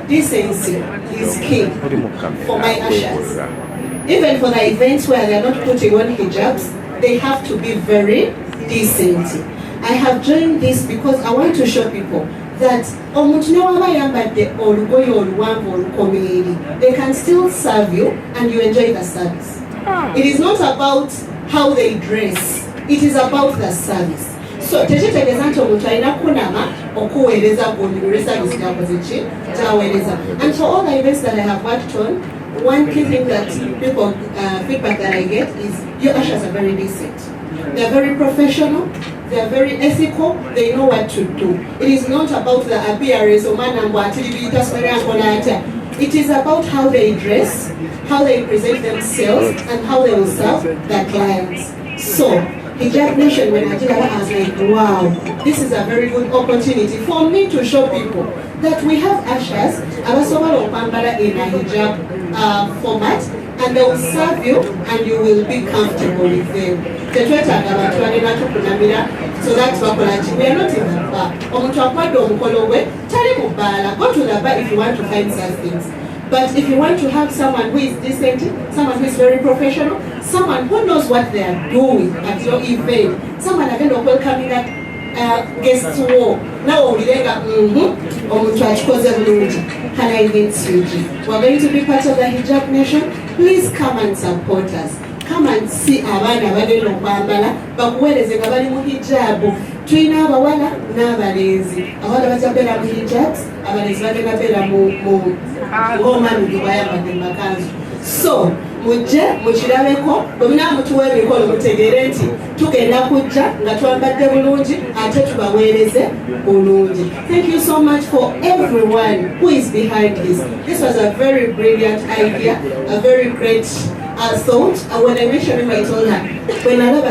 decency is key for my ushers. Even for the events where they are not putting on hijabs, they have to be very decent. I have joined this because I want to show people that they can still serve you and you enjoy the service. It is not about how they dress, it is about the service. So, and for all the events that I have worked on, one key thing that people feedback that I get is your ushers are very decent. They are very professional. They are very ethical. They know what to do. It is not about the appearance or it is about how they dress, how they present themselves, and how they will serve their clients. So, Hijab Nation, when I did that, I was like, wow, this is a very good opportunity for me to show people that we have ushers in a hijab format, and they will serve you and you will be comfortable with them. So that's what we are not in the bar. Go to the bar if you want to find such things. But if you want to have someone who is decent, someone who is very professional, someone who knows what they are doing at your event, someone again welcoming that guests war. Now we are going to be part of the Hijab Nation. Please come and support us. Come and see abana badeno kwambala bakuwereze nga bali mu hijabu. Tuyina abawala n'abalenzi. Abawala bajja mu hijabs, abalenzi bagenda mu ngoma bayambadde makanzu. So mujje mukirabeko bwemuna mutuwa emikolo mutegeere nti tugenda kujja nga twambadde bulungi ate tubaweereze bulungi. Thank you so much for everyone who is behind this. This was a very brilliant idea, a very great thought. When I mentioned him, I told her, when I love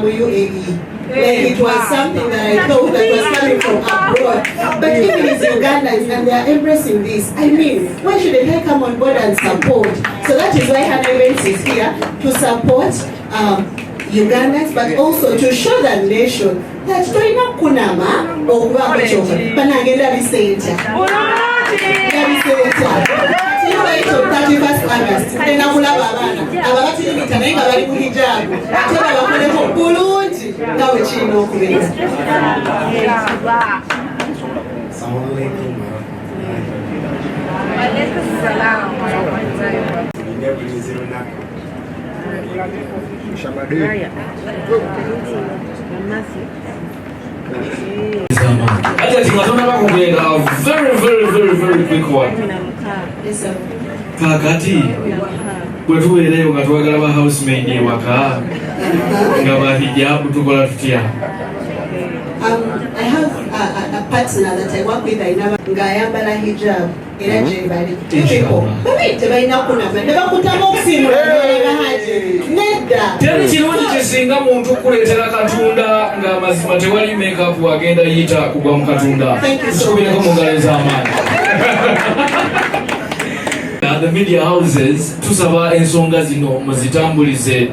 UAE, like it was something that I thought that was coming from abroad. But even as Ugandans, and they are embracing this, I mean, why shouldn't they come on board and support? So that is why Hana Events is here to support Ugandans, but also to show the nation that Toina Kunama or Panagenda Vicente. 31st August, then I will have very quick one. Kakati kwetuweereyo nga twagala ba housemaid ewaka nga bahijabu tukola tutya. I have a partner that I work with ngayambala hijab era jebali tebalina kunava nebakutama okusimula nedda teri kirungi kisinga muntu okukuleetera katunda nga mazima tewali makeup agenda yita kugwa mu katunda tusobireko mu ngalo ez'amaanyi. The media houses tusaba ensonga zino muzitambulize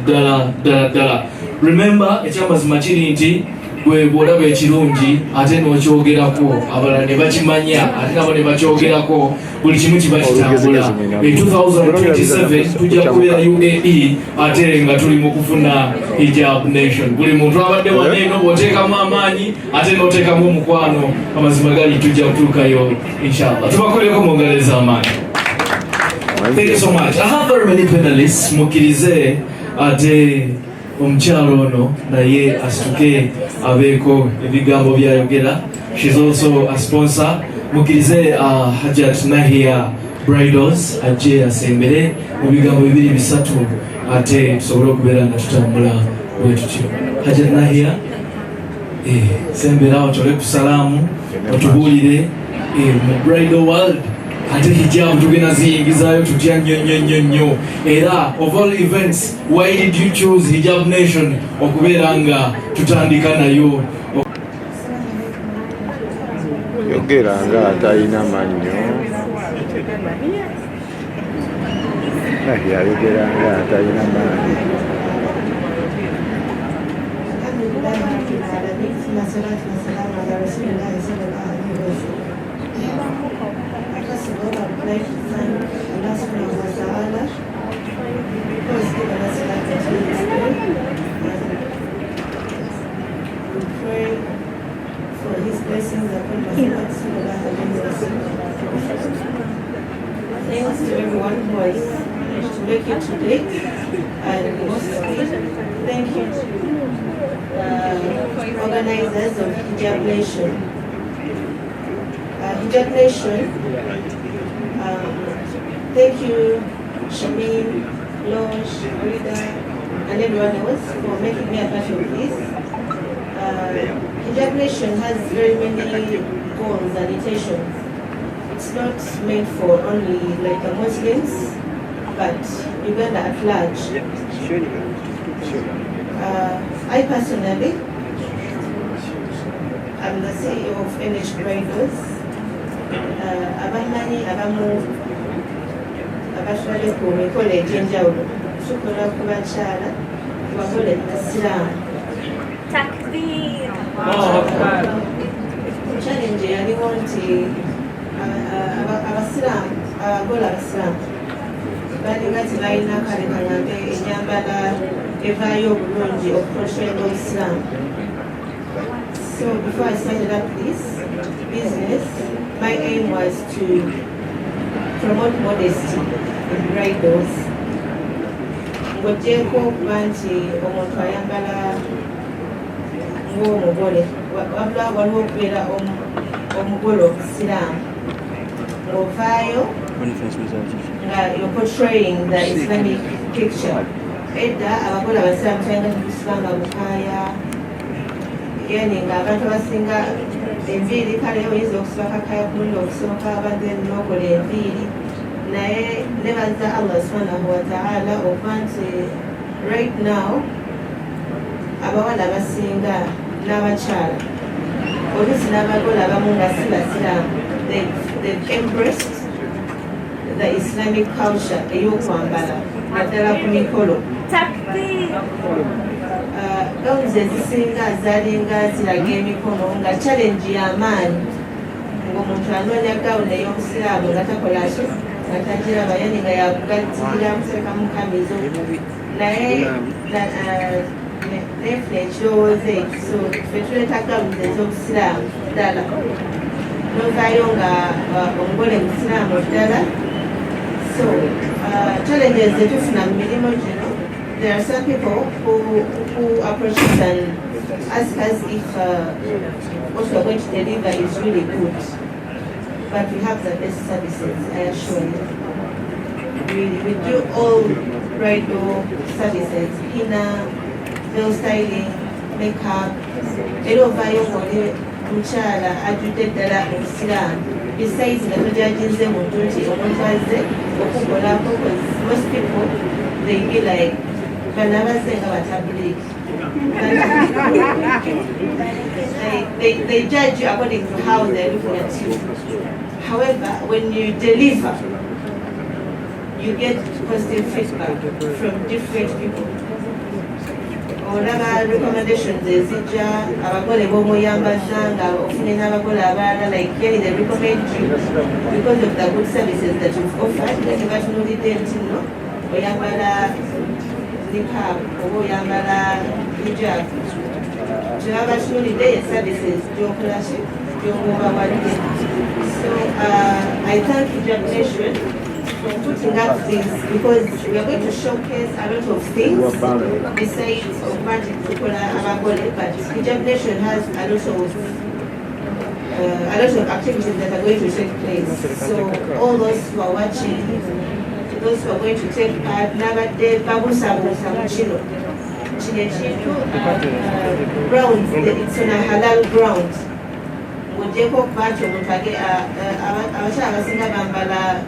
ddala. Remember ekyamazima kiri nti gwe bw'olaba ekirungi ate n'okyogerako abalala ne bakimanya ate nabo ne bakyogerako buli kimu kiba kitambula. 2027 tujja kubeera UAE ate nga tuli mu kufuna Hijab Nation. Buli muntu abadde waneeno bw'oteekamu amaanyi ate n'oteekamu omukwano amazima gali tujja kutuukayo inshallah. Tubakoleko mu ngalo ez'amaanyi. Thank you so much. I have very many panelists. Mukirize ate omukyalo ono naye asituke abeeko ebigambo byayogera. She's also a sponsor. Mukirize Hajat Nahia Bridals ajje asembere mu bigambo bibiri bisatu ate tusobole okubeera nga tutambula bwe tutyo. Hajat Nahia sembera otole ku salaamu otubuulire mu bridal world ate hijab tugenda ziyingizaayo tutya nnyo era of all events, why did you choose Hijab Nation okubeera nga tutandika nayo? Yogera nga atalina mannyo yayogera nga atalina maanyi. like to thank Allah subhanahu wa ta'ala who has given us life until this day. We pray for his blessings upon Muhammad sallallahu alayhi wa sallam. Thanks to everyone who has managed to make it today, and mostly thank you to organizers of Hijab Nation. Hijab Nation, thank you Shamin, Losh, Rida, and everyone else for making me a part of this. Hijab Nation has very many goals and intentions. It's not meant for only like the Muslims, but Uganda at large. I personally am the CEO of NH Bridals. Abamanyi abamu abatwale ku mikolo egy'enjawulo tukola ku bakyala bakole basiraamu. Takbir! Challenge yaliwo nti abasiraamu abagole abasiraamu balinga tebalina kale kalambe enyambala evaayo obulungi okuportrayinga obusiraamu. So before I started up this business, my aim was to promote modesty in bridals. Ng'ogyeko okuba nti omuntu ayambala ng'omugole, wabula waliwo okubeera omugole omusiraamu ng'ovaayo nga you're portraying the Islamic picture. Edda abagole abasiraamu kyalina tukusibanga bukaaya, yani ng'abantu abasinga enviiri kale oyinza okusiba kakaaya ku mulundi okusoboka abadde n'okola enviiri, naye nebaza Allah subhanahu wa ta'ala okuba nti right now abawala abasinga n'abakyala oluusi n'abagole abamu nga si basiraamu they've embraced the Islamic culture ey'okwambala naddala ku mikolo. Gawuzi ezisinga zaalinga ziraga emikono nga challenge y'amaanyi ng'omuntu anoonya gawuni ey'obusiraamu nga takola ki nga tagiraba, yani nga yakugattira kuteekamu kamizo naye nefuna ekirowoozo ekyo. So ffe tuleeta gawuzi ez'obusiraamu ddala novaayo nga omugole musiraamu ddala. So challenges zetufuna mu mirimu gino, there are some people who approach us and ask us if what we are going to deliver is really good. But we have the best services, I assure you. We do all bridal services, henna, nail styling, makeup. Erovayo ng'oli mukyala ajjudde ddala obusiraamu. Besides nga tojaginze muntu nti omuntu azze okukolako, because most people they be like bano abazze nga batabuliki. They judge you according to how they're looking at you. However, when you deliver, you get positive feedback from different people. Olaba recommendations ezijja abagole b'omuyambaza nga ofune n'abagole abalala, like really they recommend you because of the good services that you've offered. Nga tebatunulidde nti no oyambala niqab oba oyambala hijab, kyebaba batunulidde ye services gy'okola ki gy'omubawadde. So I thank Hijab Nation for putting up this, because we are going to showcase a lot of things besides of magic kukola abagole, but Hijab Nation has a lot of activities that are going to take place. So all those who are watching, those who are going to take part, nabadde babusabuusa mu kino ekintu grounds, it's on a halal ground. Ng'ogyeko okuba nti omuntu abakyala abasinga bambala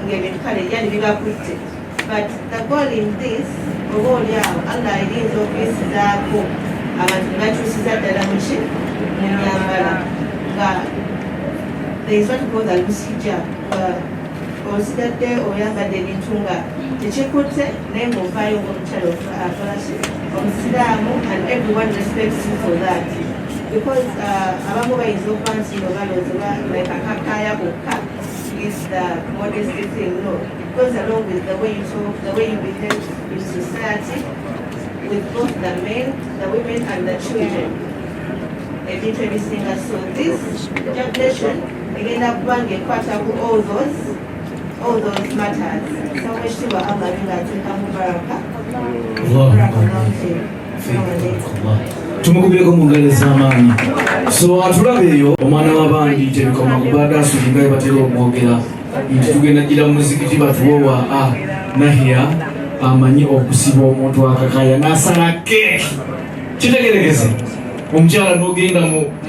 ng'ebintu kale yani bibakutte, but the goal in this oba oli awo Allah ayinza okuyisizaako abantu ne bakyusiza ddala mu myambala nga there is what we call the loose hijab, osigadde oyambadde ebintu nga tekikutte naye ng'ovaayo ng'omukyala akola ki omusiraamu, and everyone respects you for that, because abamu bayinza okuba nti no balooza like akakaaya bokka is the modesty thing. No, it goes along with the way you talk, the way you behave in society, with both the men, the women, and the children. They literally sing us. So this generation, again, up one get caught up with all those matters. So much to our Allah, to come Baraka. Tumukubireko mu ngalo ez'amaanyi. So atulabe eyo omwana w'abandi tebikoma kubadde asuubinga bye batera okwogera nti tugenda gira mu muzikiti batuwowa Nahia amanyi okusiba omuntu akakaya n'asala keeki. Kitegeregeze omukyala n'ogenda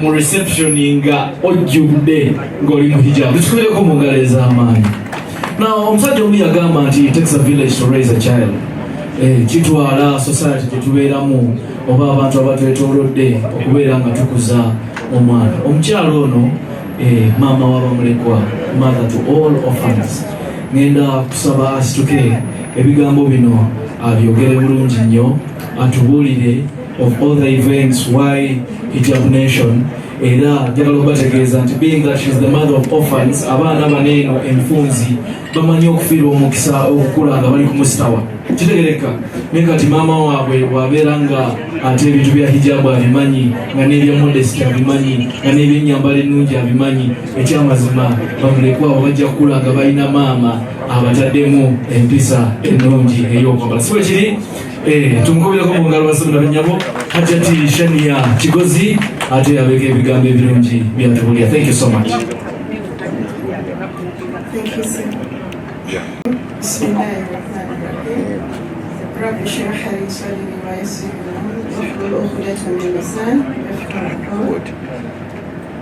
mu reception nga ojjudde ng'oli mu hijab. Tukubireko mu ngalo ez'amaanyi. Now omusajja omu yagamba nti it takes a village to raise a child. Kitwala society tetubeeramu oba abantu abatwetoolodde okubeera nga tukuza omwana. Omukyalo ono maama w'abamulekwa, mother to all orphans. Ngenda kusaba asituke ebigambo bino abyogere bulungi nnyo, atubuulire of all the events why Hijab Nation, era njagala okubategeeza nti being that she is the mother of orphans, abaana baneeno enfunzi bamanyi okufiirwa omukisa okukula nga bali ku musitawa. Kitegereka naye kati maama waabwe wabeera nga ate ebintu bya hijabu abimanyi, nga n'ebya modesty abimanyi, nga n'ebyennyambala ennungi abimanyi. Ekyamazima bamulekwa abo bajja kukula nga balina maama abataddemu empisa ennungi ey'okwambala. Si bwe kiri? Tumukubireko mu ngalo basabira bennyabo Hajjati Shania Kigozi ate abeeko ebigambo ebirungi byatubulira. Thank you so much. Thank you, sir. Bismillahirrahmanirrahim. Rabbi shrah li sadri wa yassir li amri wahlul 'uqdatan min lisani yafqahu qawli.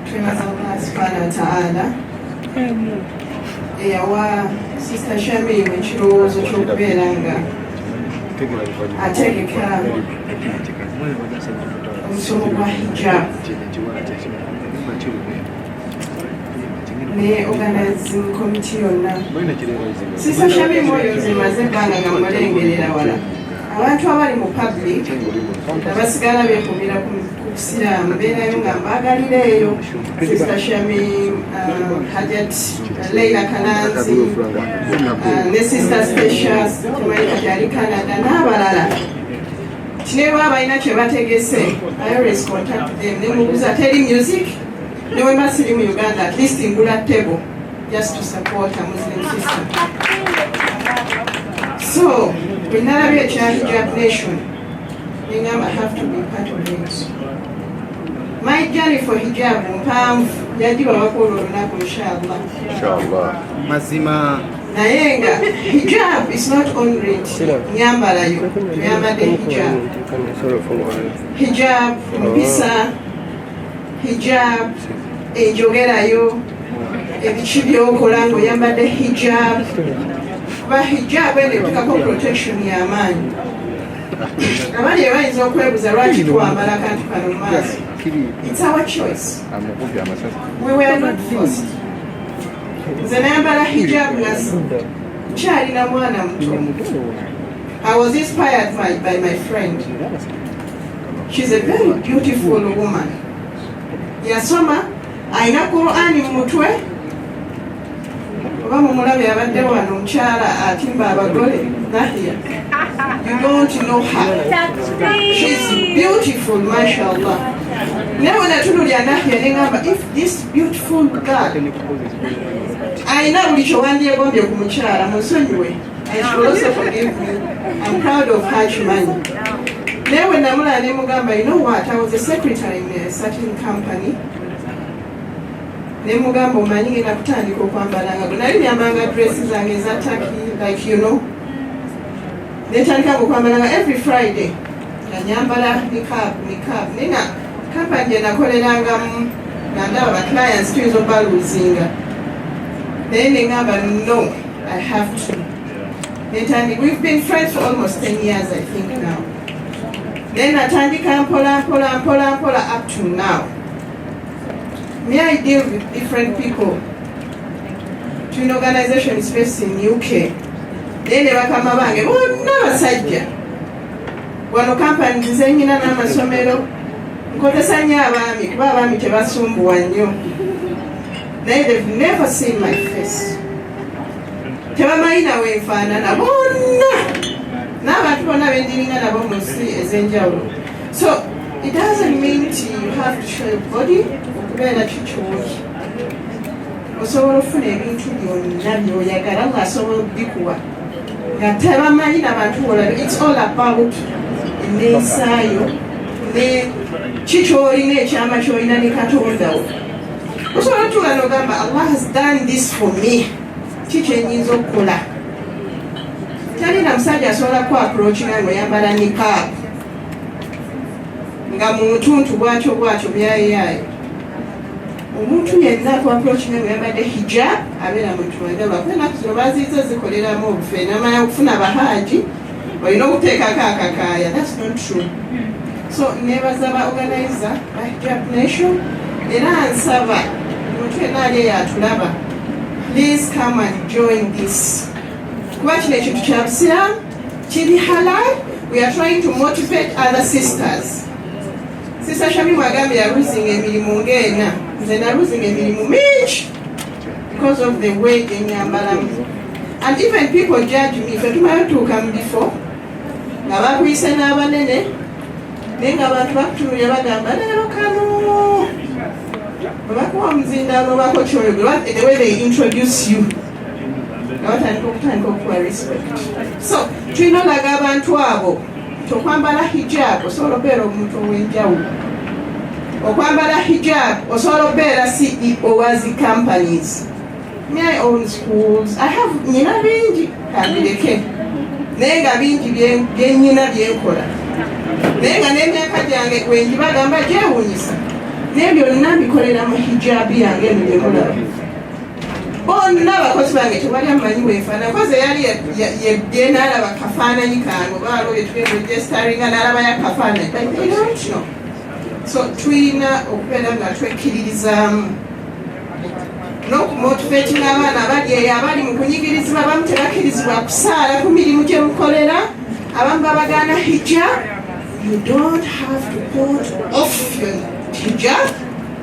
Tunaza Allah subhanahu wa ta'ala. Eyawa Sister Shami ekirowoozo ky'okubeera nga ategeka omusomo gwa hijab ne organizing committee yonna. Sister Shami moyo zimaze ebbanga nga mulengerera wala abantu abali mu public abasigala beekubira ku busiraamu beerayo nga mbaagalireeyo Sister Shami, Hajjat Leila Kalanzi ne Sister Steshas tumanyi kati ali Canada n'abalala. Kine baba balina kye bategese, I always contact them ne mubuuza teri music ne bwe mba siri mu Uganda at least ngula table just to support a Muslim sister. So when nalabye ekya Hijab Nation nengamba I have to be part of it. My journey for hijab mpanvu yagibawako olunaku inshallah. Mazima. Naye nga hijab is not only nyambalayo tuyambadde hijab. Hijab mpisa, hijab enjogerayo, ebiki byokola ng'oyambadde hijab. Kuba hijab eno etukako protection y'amaanyi. Abali bayinza okwebuuza lwaki tuwambala kantu kano mu maaso. It's our choice. We were not forced. Nze nayambala hijab nga kyalina mwana muto. I was inspired by my friend. She's a very beautiful woman. Yasoma, alina Qur'ani mu mutwe. Oba mumulabe abadde wano omukyala atimba abagole Nahia. You don't know her. She's beautiful, mashallah. Never naturally Nahia nengamba, if this beautiful girl alina buli kyowandiyegombye ku mukyala musonyiwe, I should also forgive me. I'm proud of her kimanyi. Newe namula ne mugamba, you know what, I was a secretary in a certain company. Ne mugamba omanyi ngenda kutandika okwambala nga nali nyambanga dresses zange eza Turkey, like you know. Netandika okwambala nga every Friday nga nyambala niqab. Nina company gye nakolerangamu nga ndaba ba clients tuyinza obaluuzinga. Naye ne ngamba no, I have to. Netandika, we've been friends for almost 10 years I think now. Then natandika mpola up to now. Me, I deal with different people. To an organization is based in UK. Then they bakama bange bonna basajja. Wano company nze nyina n'amasomero nkozesa nnyo abaami kuba abaami tebasumbuwa nnyo. They've never seen my face. Tebamayina wenfaanana bonna n'abantu bonna bendiringa nabo mu nsi ez'enjawulo. So it doesn't mean you have to show your body okubeera kikyoli. Osobola ofuna ebintu byonna by'oyagala ng'asobola okubikuwa nga tebamanyina abantu olabe. It's all about enneeyisaayo ne kikyolina ekyama kyolina ne Katondawo. Osobola tuula n'ogamba Allah has done this for me. Kikyenyinza okukola. Talina musajja asobola ku approachinga ng'oyambala niqab nga mu mutuntu bwatyo byayayo. Omuntu yenna ku approachinga ng'oyambadde hijab abeera muntu mwendalu. Enaku zino baziiza zikoleramu obufe namanya okufuna bahaaji olina okuteekako akakaaya. That's not true. So nebaza ba organizer ba Hijab Nation era nsaba omuntu yenna ali eyo atulaba, please come and join this. Kuba kino ekintu kya busiraamu kiri halal. We are trying to motivate other sisters. Sister Shamimu agambye yaluzinga emirimu ng'ena. Nze naluzinga emirimu mingi because of the way enyambalamu. And even people judge me. Ffe tumayo tuuka mu bifo nga bakuyise n'abanene naye nga abantu bakutunulira bagamba leero kano babakuwa omuzindaalo bako kyoyogera. The way they introduce you batandika okuwa respect. So tulina olaga abantu abo tokwambala hijab osobola obeera omuntu ow'enjawulo. Okwambala hijab osobola obeera CEO wa zi companies. Me, I own schools. I have nyina bingi kabireke naye nga bingi byenyina byenkola naye nga n'emyaka gyange bwengibagamba gyewunyisa naye byonna bikolera mu hijabi yange eno gyemulaba. Bonna abakozi bange tebali amanyi weefaana koze yali yenaalaba kafaananyi kange oba alo byetugenda registeringa n'alaba yakafaananyi but they don't know. So tulina okubeera nga twekkiririzaamu n'okumotivatinga abaana abali eyo abali mu kunyigirizibwa. Abamu tebakkirizibwa kusaala ku mirimu gye mukolera. Abamu babagaana hijab. You don't have to put off your hijab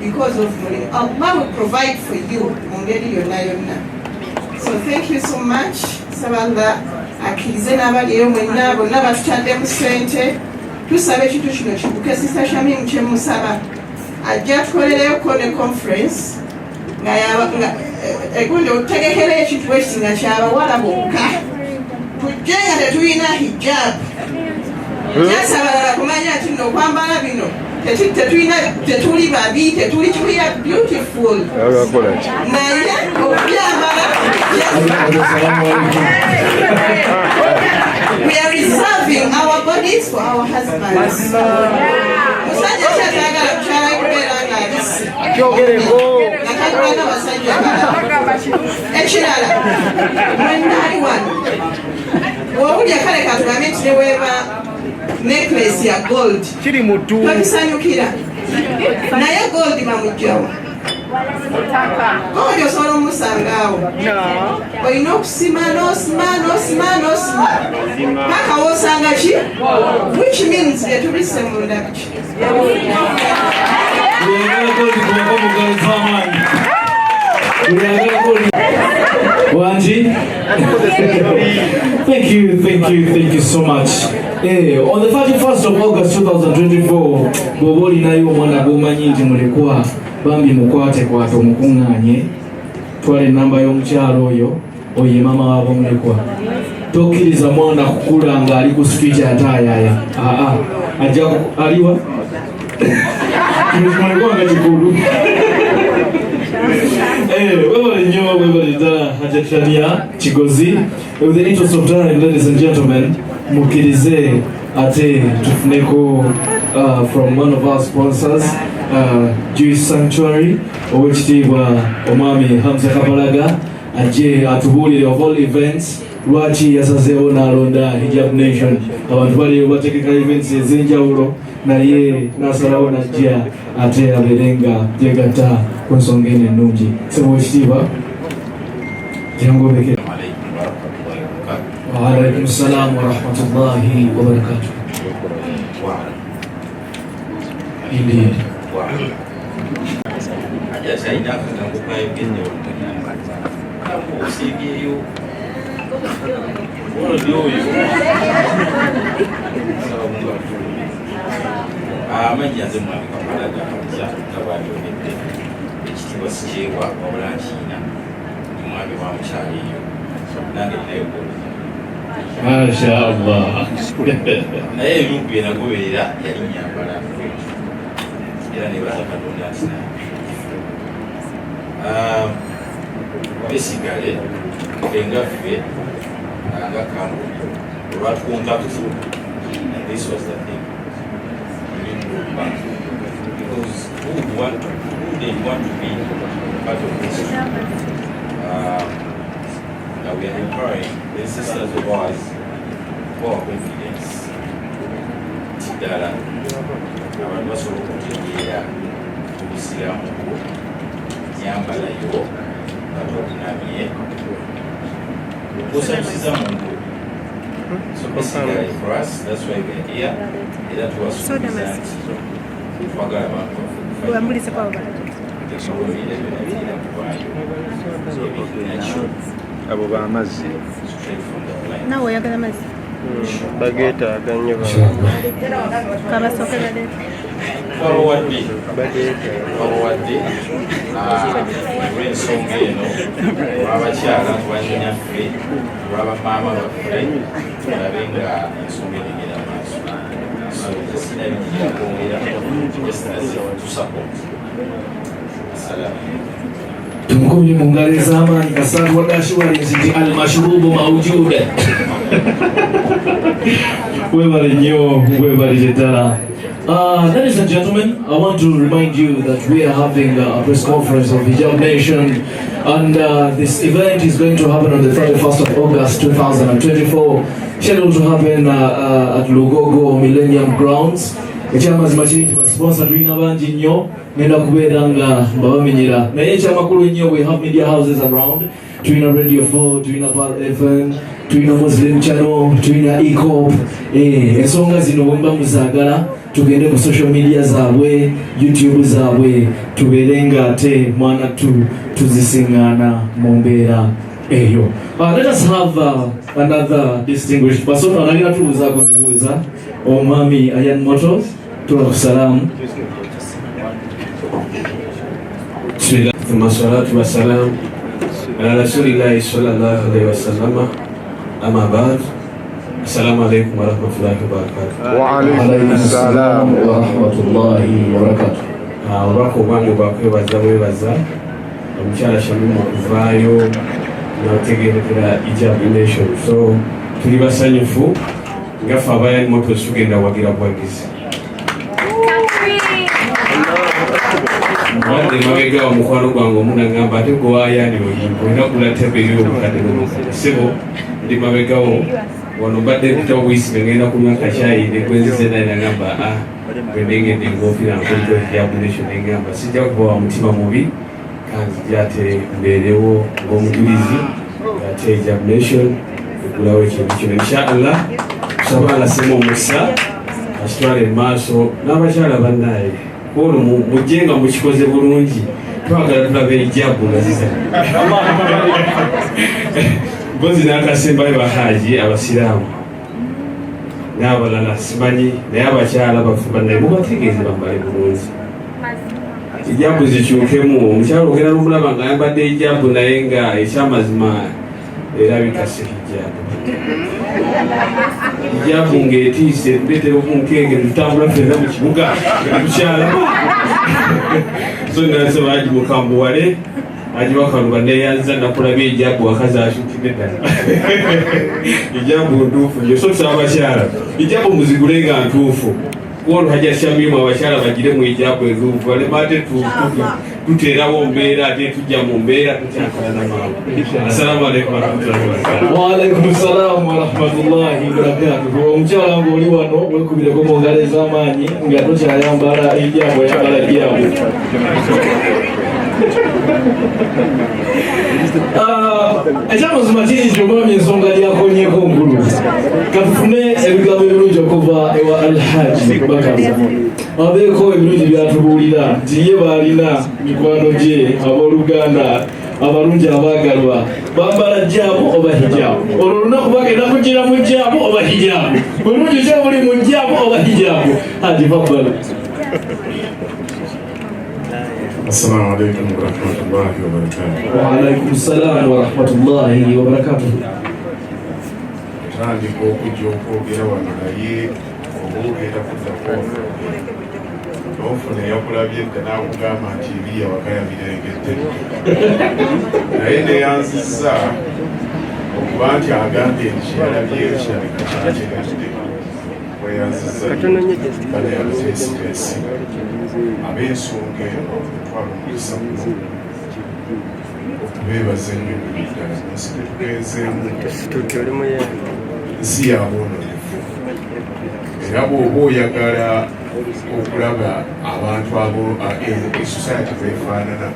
because of money. Allah will provide for you mu ngeri yonna yonna. So thank you so much. Saballa akkirize n'abali eyo mwenna bonna batutaddemu ssente. Tusaba ekintu kino kibuke. Sister Shamimu kye musaba ajja tukolereyo kone conference nga egundi otegekera ekintu bwekiti nga kyabawala bokka. Tujje nga tetulina hijab. Kyasabalala kumanya nti nno okwambala bino tetuli babi tetuli kibuya beautiful naye okubyambala we are reserving our bodies for our husbands. Musajja kyatagala mukyala kubeera nga abisi nakatulanga basajja ekirala mwenna ali wano wowulya kale katugambe nti neweeba necklace ya gold kiri mutu tokisanyukira naye gold bamugjawa gold osobola omusangaawo olina okusima nosima paka wosanga ki which means etubise munda biki Wanji, thank you so much. On the 31st of August 2024, bw'oba nayo omwana gw'omanyi nti mulekwa bambi mukwate omukunganye twale enamba y'omukyalo oyo ye mama waabo mulekwa. Tokkiriza mwana kukula nga ali ku street ataayaaya. Ajja aliwa mulekwa nga kikulu. Webale nnyo webale ddala Hajjat Shania Kigozi. With the interest of time, ladies and gentlemen, mukkirize ate tufuneko from one of our sponsors, Jewish Sanctuary, owekitiibwa omwami Hamza Kabalaga ajje atubuulire of all events lwaki yasazeewo n'alonda Hijab Nation. Abantu bali bategeka events ez'enjawulo naye n'asalawo najja ate abeere nga yegatta ku nsonga eno ennungi. Sebo ekitiibwa jangobeke. Waalaikum salaam wa rahmatullahi wa barakatuh. Indeed. Omusajja kyalina akagambo kayogedde osibyeyo olodi oyo amajja nze mwami kapalaga gabanyogedde ekitiibwa sikyewa wabula nkiina omwami wa mukyaliyo nange nayo Masha Allah. naye ebintu bye nagoberera yali nyambala era nebaza katonda nti basically engaffe nga kambo olwatukunta tufu and this was the thing we didn't look back because who they want to be part of this now we are empowering the sisters of ours for our confidence kidala abantu basobola okutegeera obusiramu nyambalayo batokunamye okusanyusiza muntu. So basically for us, that's why we are here. Era tuwasuubiza nti twagala abantu abo b'amazzi nawe oyagala amazzi bageetaaga nnyo kabasookera babawadde olw'ensonga eno olw'abakyala tubanyonyaffe olw'abamaama baffe tulabe nga ensonga enegera maaso so tesina binyiyakwongera just as to support. Assalamu Tumkumye mu ngalo ez'amaanyi Kasatu wadashiwalinzi nti almashrubu mawjuda. Webale nnyo, webalire ddala. Ladies and gentlemen, I want to remind you that we are having a press conference of Hijab Nation, and this event is going to happen on the 31st of August 2024, scheduled to happen at Lugogo Millennium Grounds. Ekyamazima kiri nti basponsa tulina bangi nnyo ngenda kubeera nga mbabamenyera naye ekyamakulu ennyo we have media houses around. Tulina Radio 4, tulina Pal FM, tulina Muslim Channel, tulina ECOP. Ensonga zino bwe mba muzaagala tugende ku social media zaabwe, YouTube zaabwe, tubeere nga ate mwana tuzisiŋŋaana mu mbeera eyo. Let us have another distinguished person. Analina tubuuzaako kubuuza omwami Ayan Motors. Salaam. Wassalatu wassalamu ala rasulillahi sallallahu alaihi wasallam. Amma ba'd. Assalamu alaikum wa rahmatullahi wa barakatuh. Wa alaikum assalam wa rahmatullahi wa barakatuh. Obubaka obwange bwakwebaza bwebaza omukyala Shamim okuvaayo n'otegeerekera Hijab Nation. So tuli basanyufu nga ffe Ayan Motors tugenda wagira bwagizi. Mwande mabega wa mukwano gwange omunagamba ate gwe waayani olina kugula tebe y'obukadde n'omukadde sebo ndi mabegawo wano mbadde mpita obuyisi ngenda kunywa kacaayi negwenzize naye nagamba bwe ndengedde ng'ofira nkoito Hijab Nation negamba sijja kuba wa mutima mubi kanzija ate mbeerewo ng'omujulizi ate Hijab Nation egulawo ekintu kino inshaallah tusaba alasema omukisa akitwale mu maaso n'abakyala bannaye ono mujjenga mukikoze bulungi twagala tulabe hijabu nga ziza mpozi n'akasembayo bahaji abasiraamu n'abalala simanyi naye abakyala bafe bannaye mubategeeze bambale bulungi hijabu zikyukemu. Omukyala ogenda n'omulaba nga ayambadde hijabu naye nga ekyamazima erabika si hijabu. Hijabu ng'etiise tuleetera okunkenge tutambula ffenna mu kibuga tukyala so nasaba agimukambuwale agibakaluba neyanza nakulabya hijabu wakazi ashukidde ddala hijabu ntuufu nyo so tusaba abakyala hijabu muzigule nga ntuufu kuolo hajja Shamimu abakyala bagire mu hijabu entuufu balema ate tuteerawo mbeera ate tujja mu mbeera tukyakalana maama. Assalamu alaikum warahmatullahi wabarakatuh. Wa alaikum salaam wa rahmatullahi wa barakatuh. Omukyala ng'oli wano wekubireko mu ngalo ez'amaanyi nga tokyayambala hijabu, oyambala hijabu. ekyamazima kingi omwami ensonga lyakonyeko nkulu katufune ebigambo ebirungi okuva ewa Alhaji Bakaza abeeko ebirungi byatubuulira nti ye baalina mikwano gye abooluganda abalungi abaagalwa bambala jjaabu oba hijaabu olwo olunaku bagenda kugira mu jjaabu oba hijaabu bulungi kyo buli mu jjaabu oba hijaabu Haji Babbala. Assalamu alaikum wa rahmatullahi wa barakatuh. Wa alaikum salam wa rahmatullahi wa barakatuh. Tandika okujja okwogera wano naye obuugeera kuddako n'ofuna eyakulabye edda n'akugamba nti Eriya wakaya mirengedde naye neyanzizza okuba nti agambye nti kyeyalabye kirabika kyategadde weyanzizza bane yabuteesiteesi ab'ensonga eno twala omukisa muno okubeebaza ennyo ddala ensi tetugenzeemu nsi yabwononefu era bw'oba oyagala okulaba abantu abo esociety bwefaanana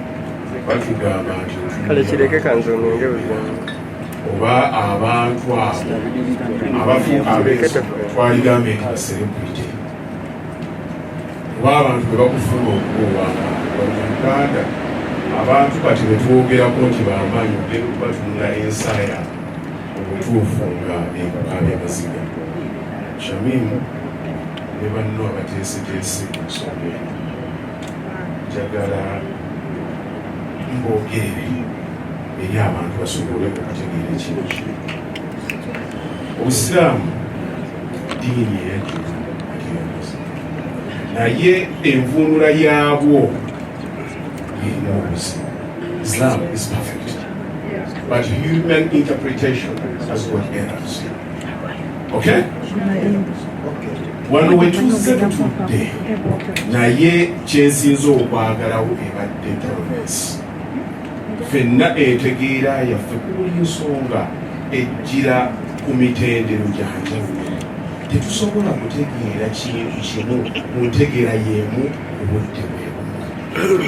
batugamba nti oba abantu abo abafuuka twaligambe nti baserebrity oba abantu bwe bakufuna okuwanga mu Uganda abantu kati betwogerako nti bamaanyi ogenda okubatunula ensaya obutuufu nga enkukaba emaziga Shamimu ne banno abateeseteese ku nsonga eno njagala mboogere eri abantu basobole okutegeera ekintu kino. Obusiraamu ddiini eyajjula ateyonoza naye envuunula yaabwo erimu obuzima. Islam is perfect but human interpretation has got errors. Okay? Wano wetuze tutudde naye kyensinza okwagalawo ebadde tolerance. Ffenna entegeera yaffe kuli nsonga ejjira ku mitendero gyanjawulo. Tetusobola kutegeera kintu kimu mu ntegeera y'emu obudde bwebumu.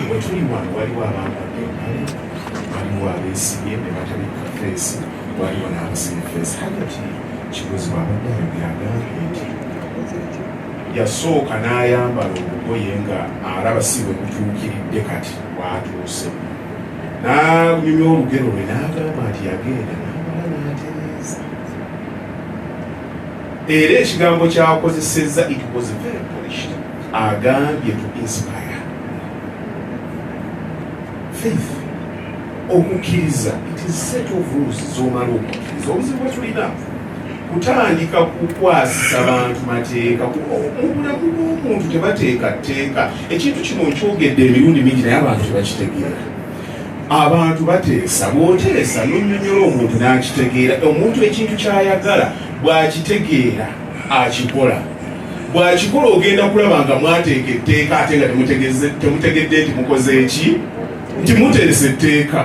Bwe tuli wano waliwo abambadde empale, waliwo abeesibye ne batabika feesi, waliwo n'abasiba feesi. Hagati Kibuzi bw'abadde ayogera agambye nti yasooka n'ayambala obugoye nga alaba si bwe butuukiridde kati bwatuuse. N'anyumya olugero lwe n'agamba nti yagenda n'amala n'atereeza. Era ekigambo ky'akozesezza it was very polished. Agambye to inspire. Faith. Okukkiriza it is set of rules z'omala okukkiriza. Obuzibu bwe tulina kutandika kukwasisa bantu mateeka mu bulamu bw'omuntu tebateeka tteeka. Ekintu kino nkyogedde emirundi mingi naye abantu tebakitegeera. Abantu bateesa, bw'oteesa n'onnyonnyola omuntu n'akitegeera. Omuntu ekintu ky'ayagala bw'akitegeera akikola. Bw'akikola ogenda kulaba nga mwateeka etteeka ate nga temutegedde nti mukoze eki, nti muteresa etteeka.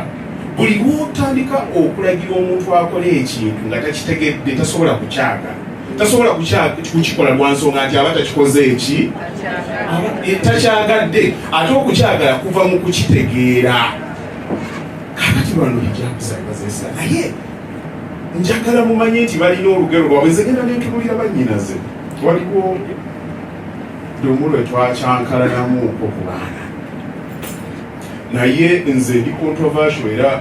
Buli lw'otandika okulagira omuntu akola ekintu nga takitegedde tasobola kukyagala. Tasobola kukikola lwa nsonga nti aba takikoze eki, takyagadde. Ate okukyagala kuva mu kukitegeera. Kakati bano hijabuzabazesa naye njagala mumanye nti balina olugero lwabwe. Nze genda nentunulira bannyinaze. Waliwo lumu lwe twakyankalanamuko ku baana naye nze ndi controversial era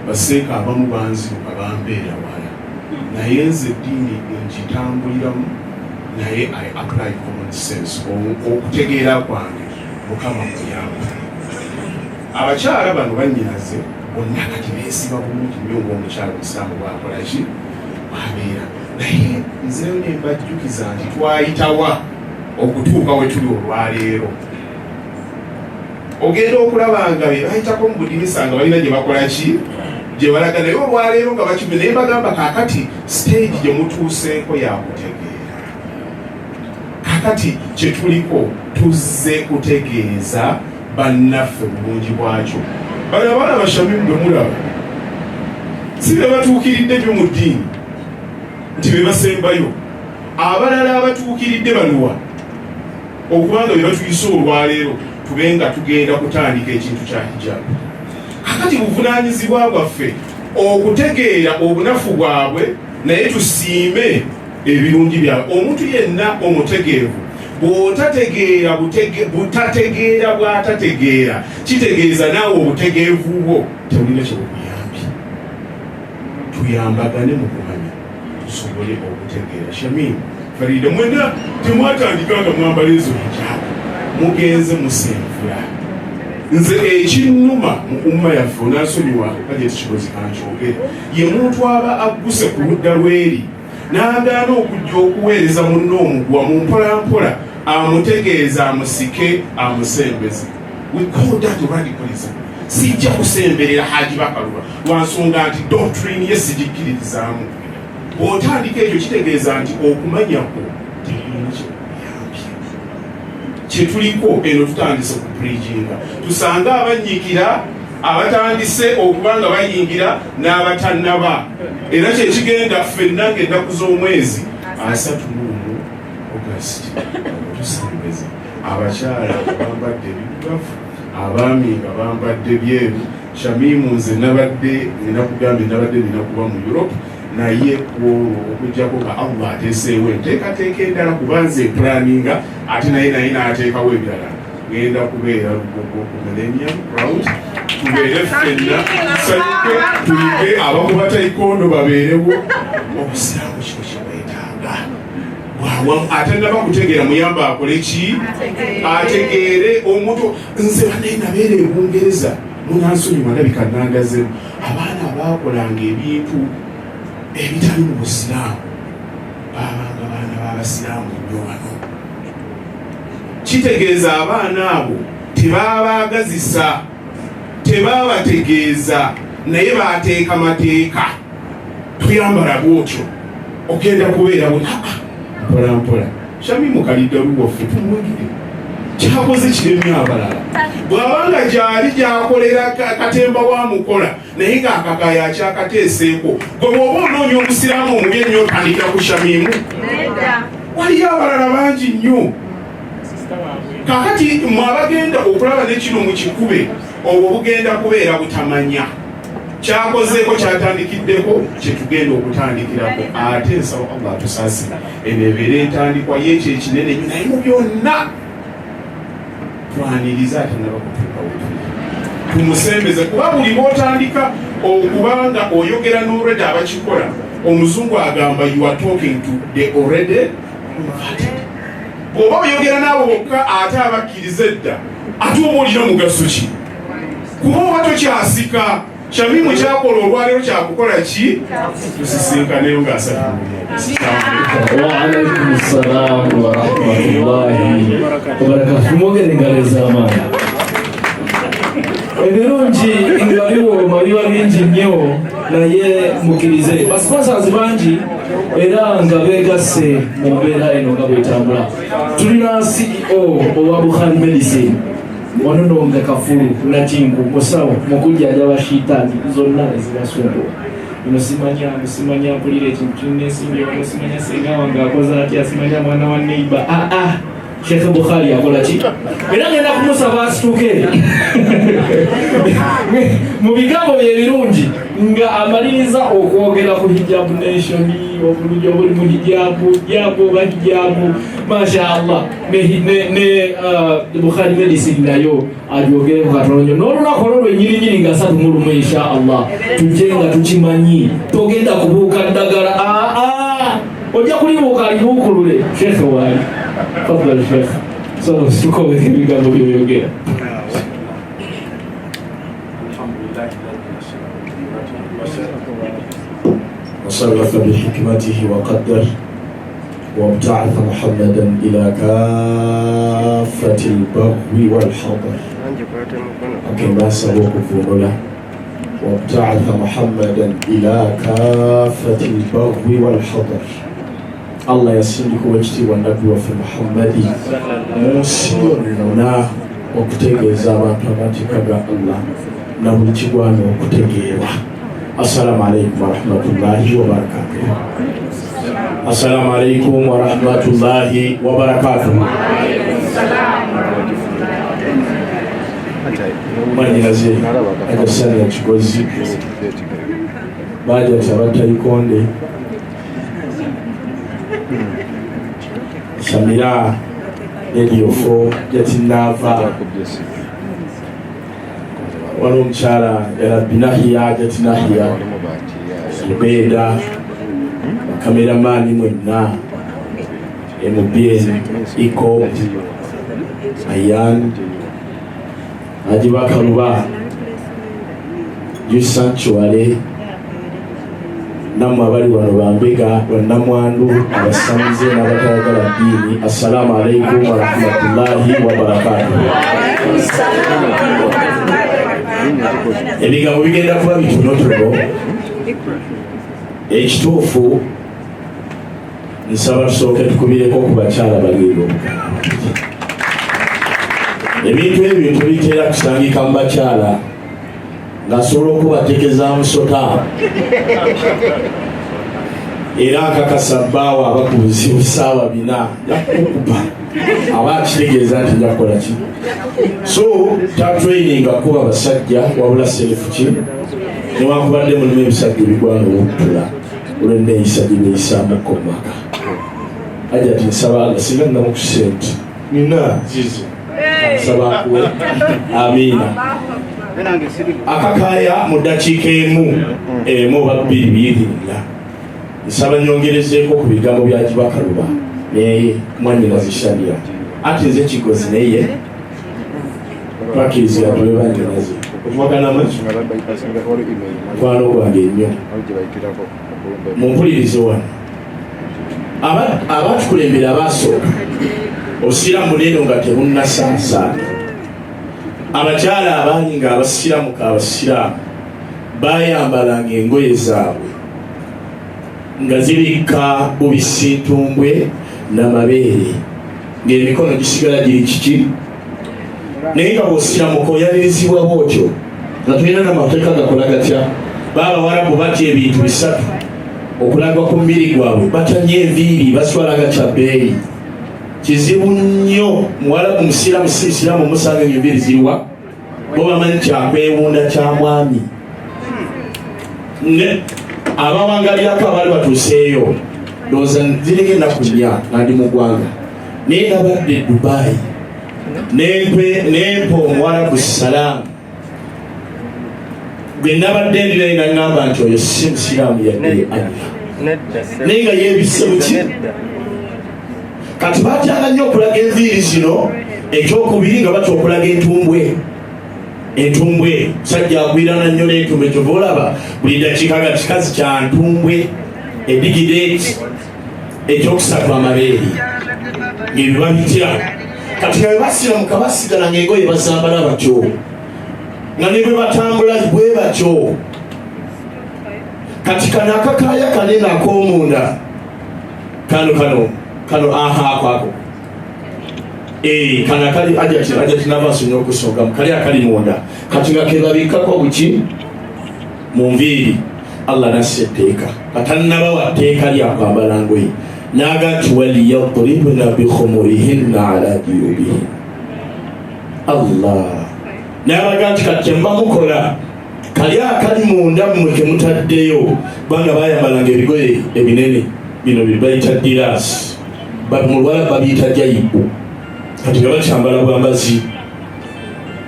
baseeka abamu banziruka bambeera wala naye nze eddiini ngitambuliramu naye I apply common sense. Okutegeera kwange Mukama muyamba. Abakyala bano bannyinaze bonna kati beesiba bulungi nnyo ng'omukyala omusaamu bwakola ki bwabeera naye nzeyo ne mbajjukiza nti twayitawa okutuuka we tuli olwaleero. Ogenda okulaba nga bayitako mu budinisa nga balina gye bakola ki gye balaga naye olwaleero nga bakimbe naye bagamba kaakati stage gye mutuuseeko yakutegeera. Kaakati kye tuliko tuzze kutegeeza bannaffe bulungi bwakyo. Bano abaana Bashamimu bwe mulaba si be batuukiridde byo mu ddiini nti be basembayo. Abalala abatuukiridde baluwa okubanga be batuyise olwaleero tubenga tugenda kutandika ekintu kya hijabu. Kakati buvunaanyizibwa bwaffe okutegeera obunafu bwabwe naye tusiime ebirungi byabwe. Omuntu yenna omutegeevu butategeera bw'atategeera kitegeeza naawe obutegeevu bwo tebulina kyebukuyambye. Tuyambagane mu kumanya tusobole okutegeera. Shamimu, Farida, mwenda temwatandikanga mwambala ezo hijaabu, mugenze musenvula. Nze ekinnuma mu umma yaffe onaasonyiwa kajeti kibozi kankyogere ye muntu aba agguse ku ludda lw'eri n'agaana okujja okuweereza munno omugwa mu mpolampola amutegeeza amusike amusembeze. We call that radicalism. Sijja kusemberera Haji Bakaluba lwansonga nti doctrine ye sigikkiririzaamu. Bw'otandika ekyo kitegeeza nti okumanyako tebulina kyekuyambye. Kyetuliko eno tutandise ku preachinga tusanga abanyikira abatandise okuba nga bayingira n'abatannaba, era kyekigenda ffenna ng'ennaku z'omwezi 31 August tusembeze abakyala bambadde ebirugavu, abaami nga bambadde byeru. Shamimu, nze nabadde nina kuba mu Europe naye okujjako nga Allah ateeseewo enteekateeka endala kuba nze planinga ate naye n'ateekawo ebirala. Genda kubeera Lugogo ku Millennium Round, tubeere ffenna tusanyuke, tuyige abakuba taikondo babeerewo. Obusiraamu kino kyebwetaaga ate naba kutegeera muyamba akole ki? Ategeere omuntu. Nze banaye nabeera e Bungereza, munansonyiwa ndabika nangazemu abaana abaakolanga ebintu ebitali mu busiraamu babanga baana b'abasiraamu nnyo wano. Kitegeeza abaana abo tebabaagazisa, tebabategeeza, naye baateeka mateeka. Tuyambala bwotyo ogenda kubeera mpola mpola. Shamimu kalidda luwaffe tumwegire kyakoze kiremye abalala. Bw'abanga gyali gyakolera Katemba wa Mukola naye ng'akakaya akyakateeseeko, gwe bw'oba onoonya omusiraamu omubi ennyo otandikira ku Shamimu. Waliyo abalala bangi nnyo. Kakati mwabagenda okulaba ne kino mu kikube obwo bugenda kubeera butamanya. Kyakozeeko kyatandikiddeko kyetugenda okutandikirako. Ate nsaba Allah tusaasira eneebeera entandikwa y'ekyo ekinene nnyo, naye mu byonna twaniriza atanaba kutuuka wetuli tumusembeze, kuba buli bw'otandika okubanga oyogera n'olredi abakikola, omuzungu agamba you are talking to the already converted. Bw'oba oyogera n'abo bokka ate abakkiriza edda ate oba olina mugaso ki? Kuba oba tokyasika. Shamimu kyakola olwaleero kyakukola ki? Tusisinkaneyo ng'asatu. Wa alaikum salaam wa rahmatullahi wa barakatuh. Tumwogere engalo ez'amaanyi. Ebirungi nga biwooma biba bingi nnyo naye mukkirize basponsazi bangi era nga beegasse mu mbeera eno nga bwetambula. Tulina CEO owa Bukhari Medicine Wanononga Kafuru Latingu musawo mukujjajaba shitaani zonna ezibasumbuwa. Simanya mpulira ekintu kinnesimbi, simanya senga wange akoze atya, simanya mwana wa neighbor. Sheikh Bukhari akola ki? Era ngenda kumusaba asituke mu bigambo bye birungi nga amaliriza okwogera ku Hijab Nation, obulungi obuli mu hijabu oba hijabu, masha Allah. Ne Bukhari Medicine nayo alyogere ku Katonda n'olunaku olwo lwennyini nga 31 insha Allah tujje nga tukimanyi, togenda kubuuka ddagala. Ojja kulibuuka alibuukulule Sheikh waali. Tafadhali Sheikh. So sikuwe bigambo byoyogera. وصرف بحكمته وقدر وابتعث محمدا إلى كافة البغي والحضر كما سبق فضله وابتعث محمدا إلى كافة البغي والحضر. Allah yasindika ekitiibwa nnabbi waffe Muhammadi mu nsi yonna okutegeeza abantu amateeka ga Allah na buli kigwana okutegeerwa. Assalamu alaikum warahmatullahi wabarakatuh. Assalamu alaikum warahmatullahi wabarakatuh. manyiraze agasani ya Kigozi baja Tabatayikonde Shamira Radio 4 Jatinava wano omukyala Yarabinahiya Jatinahiya Ibeda kameramani mwenna MBN Iko Ayan Ajiba Kaluba Youth Sanctuary namwe abali wano bambega bannamwandu abasanze n'abatayagala ddiini. Assalamu alaikum wa rahmatullahi wa barakatuh. Ebigambo bigenda kuba bitonotono. Ekituufu nsaba tusooke tukubireko ku bakyala bagenda omukana. Ebintu ebyo tubitera kusangika mu bakyala ngasobola okubateekeza musota era nkakasa bbaawo abakubuzi busaawa 4 yakukuba aba akitegeeza nti njakukola ki. So tatraininga kuba basajja wabula self-ki newakubadde mulimu ebisajja ebigwana obutula olw'enneeyisa gye neeyisaamuko mu maka. Ajja ti nsaba nga singa nnamukusente nina zizi nsaba akuwe amiina. Akakaya mu ddakiika emu oba 2 biyitirira nsaba nyongerezeeko ku bigambo bya Kibakaluba naye mwanyinazi Sharia ati nze Kigozi naye twakirizibwa tube banyinazi okuvugana amazzi mukwano gwange ennyo mumpulirize wano abatukulembera abaasooka obusiraamu leero nga tebunnasaasaana. Abakyala abangi nga abasiramuka abasiraamu bayambalanga engoye zaabwe nga zirika bubisi ntumbwe n'amabeere ng'emikono gisigala giri kiki. Naye nga bw'osiramuka oyalirizibwa bwotyo nga tulina n'amateeka gakola gatya. B'Abawarabu batya ebintu 3 okulagwa ku mubiri gwabwe. Batanya enviiri baswala gatya bbeeyi. Kizibu nnyo Muwarabu musiraamu siraamu musanga enviiri ziriwa bo bamanyi kyakwewunda kya mwami. Abawangalyako abaali batuuseeyo ndowooza ziriko ennaku 4 nga ndi mu ggwanga naye nabadde Dubai nempa Omuwarabu salaamu gwe nabadde ndirayo naŋŋamba nti oyo si musiraamu yadde Allah naye nga yeebisse muki. Kati batyanga nnyo okulaga enviiri zino. Ekyokubiri nga batya okulaga entumbwe sajja agwirana nnyo n'entumbwe kyova olaba buli dakiika nga kikazi kya ntumbwe edigideeti. Ekyokusatu amabeere ng'ebyo babitya. Kati nga bwe basiramuka basigala ng'engoye bazambala batyo nga ne bwe batambula bwe batyo. Kati kano akakaaya kanene ak'omunda kano ako kana kali aja tinavasonyiwa okusongamu kali akali munda kati nga kebabikako buki mu nviiri. Allah nasse etteeka katannaba tteeka lyakwambala ngoye naga nti waliyadribna bikhumurihinna ala juyubihin. Allah nabaga nti kati mba mukola kali akali munda mmwe kemutaddeyo banga bayambalanga ebigoye ebinene bino bibayita dirasi mulwala babiyita jayibu kati nga bakyambala bwambazi.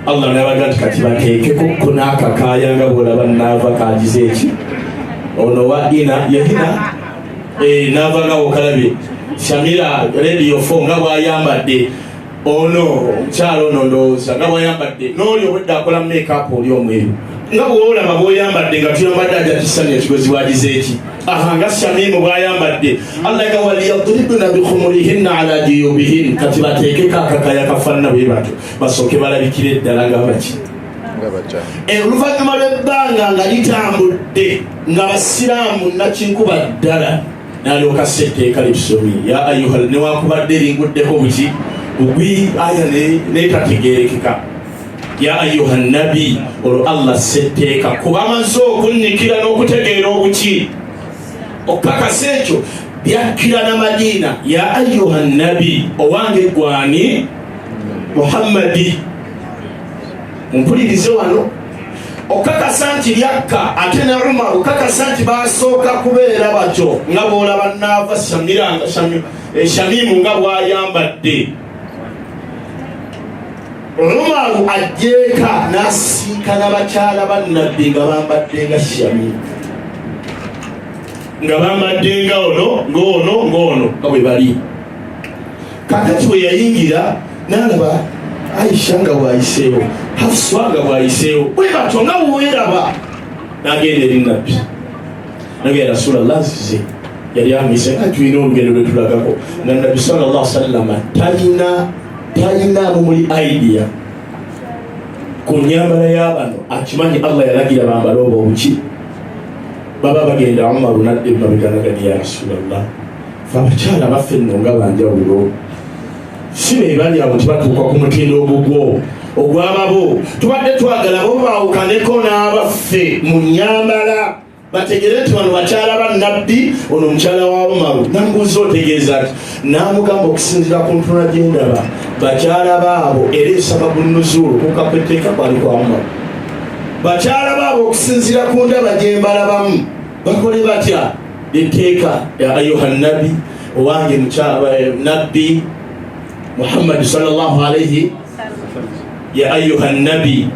Allah nabaga nti kati bateekeko ko n'akakaaya nga bwolaba naava kagize eki ono wa ina yehina naava nga wokalabe Shamira Radio 4 nga bwayambadde ono omukyalo ono ndowooza nga bwayambadde n'oli obwedde akola make-up oli omweru nga bwolaba bwoyambadde nga tuyambadde aja kisani Ekigozi bwagize eki nga Shamimu bwayambadde. Allah ga waliyadribna bikhumurihinna ala juyubihin kati bateekeko akakaya kafaanana bwe batyo basooke balabikira eddala nga baki. Oluvannyuma lw'ebbanga nga litambudde nga basiraamu nakinkuba ddala n'alyoka assa etteeka litusomye ya ayuhal newakubadde linguddeko buki bugwi aya netategerekeka ya ayuha nabi olwo Allah setteeka kuba amaze okunnikira n'okutegeera obuki okakasa ekyo byakkira na Madiina. Ya ayuha nabi owange gwani Muhammadi mpulirize wano okakasa nti lyakka ate ne Umar okakasa nti basooka kubeera batyo nga bw'olaba Naava Shamimu nga bw'ayambadde. Umar ajjeeka n'asinkana bakyala ba Nabbi nga bambadde nga Shamimu, nga bambadde nga ono nga bwe bali. Kakati we yayingira n'alaba Aisha nga bwayiseewo, Hafsa nga bwayiseewo, bwe batyo nga bweweraba. N'agenda eri Nabbi n'agenda Rasulallah zize yali amise nga tulina olugendo lwe tulagako nga Nabbi sallallahu alaihi wasallam talina muli idea ku nyambala y'abano. Akimanyi Allah yalagira bambale oba obuki. Baba bagenda Umar nadde mabeganaga ya Rasulallah, fe abakyala baffe nno nga banjawulo, si be bali abo tibatuuka ku mutindo ogugwo ogw'ababo. Tubadde twagala bo baawukaneko n'abaffe mu nyambala, bategere nti bano bakyala ba Nabbi, ono omukyala wa Umaru. Nambuuza otegeeza ati n'amugamba okusinziira ku ntula gye ndaba bakyala baabo era esababu nuzulu kuka kwetteeka kwali kwa Umaru. Bakyala baabo okusinziira ku ndaba gye mbalabamu bakole batya etteeka ya ayuha nabi owange Nabbi Muhammad sallallahu alayhi ya ayuha nabi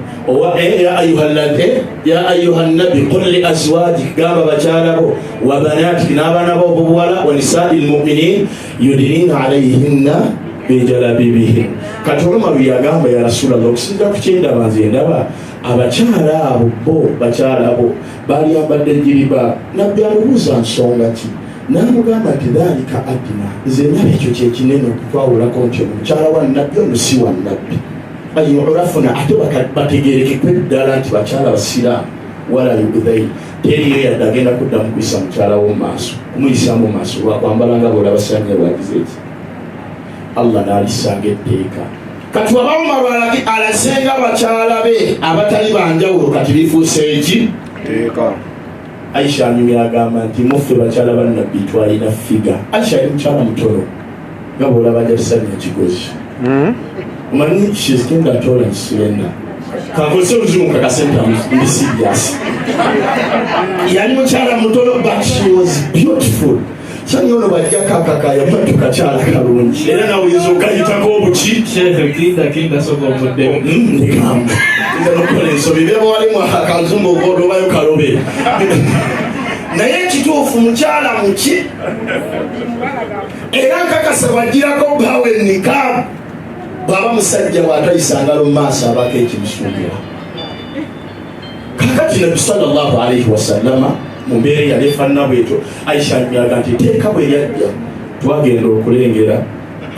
ya ayuha nabi qul li azwajik gamba bakyala bo wa banatik n'abaana bo obuwala wa nisaai lmuminin yudinina alayhinna bijalabibihin. Kati Umaru yagamba ya Rasulallah okusinziira ku kyendaba nze ndaba abakyala abo bo bakyala bo bali ambadde enjiriba. Nabbi amubuuza nsonga ki, n'amugamba nti dhalika adna, nze ndaba ekyo kyekinene okutwawulako nti omukyala wa Nabbi ono si wa Nabbi. Ayurafuna ate bategerekekwe ddala nti bakyala basiraamu wala yudhain, teriyo yadde agenda kuddamu kuyisa mukyala wo maaso, kumuyisaamu maaso lwakwambala nga bwolaba sanya bwagize eki. Allah n'alisanga etteeka. Kati waba Umaru alasenga bakyala be abatali banjawulo kati bifuuse eki? Aisha anyumya agamba nti muffe bakyala ba Nabbi twalina figa. Aisha yali mukyala mutono nga bw'olaba jatusanya kigozi. Umanyi she's kinda tall and slender. Kankose oluzungu kakasenta ndi serious. Yali mukyala mutono but she was beautiful. Sanyo no bajja kakakaya matu kakyala kalungi. Era nawe oyinza obuki kinda soko omudde nikamba ndokola ensobi bebo walimu akazungu ogodo bayo kalobe. Naye ekituufu mukyala muki era nkakasa bagirako bawe nikaabu baba musajja bw'atayisangalo mu maaso abako ekimusuubira. Kakati Nabbi sallallahu alayhi wasallama mu mbeera yali efaanana bwetyo. Aisha anyaga nti teeka bwe lyajja twagenda okulengera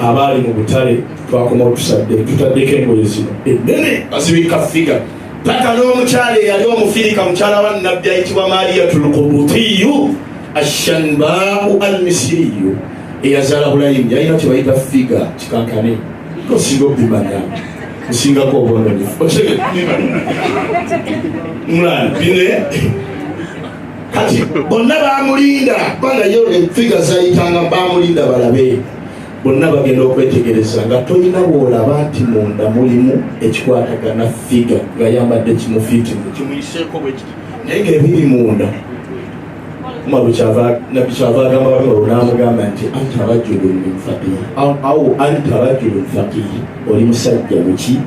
abaali mu butale twakomawo tutaddeko engoye zino ennene bazibika figa paka n'omukyala eyali omufirika mukyala wa Nabbi ayitibwa Mariyatul Qubutiyu ashanbau almisiriyu eyazaala bulayini yalina kye bayita figa kikankane kosinga okubimanya kusingako obwononefu mulani bine. Kati bonna bamulinda banayo enfiga zayitanga bamulinda balabe bonna bagenda okwetegereza nga tolina bw'olaba nti munda mulimu ekikwatagana figa nga yambadde kimufitimu kimuyiseeko bwekiti naye ng'ebiri munda. Umaru Nabbi kyava agamba Umaru n'amugamba nti anta rajulun min faqih au anta rajulun faqih, oli musajja muki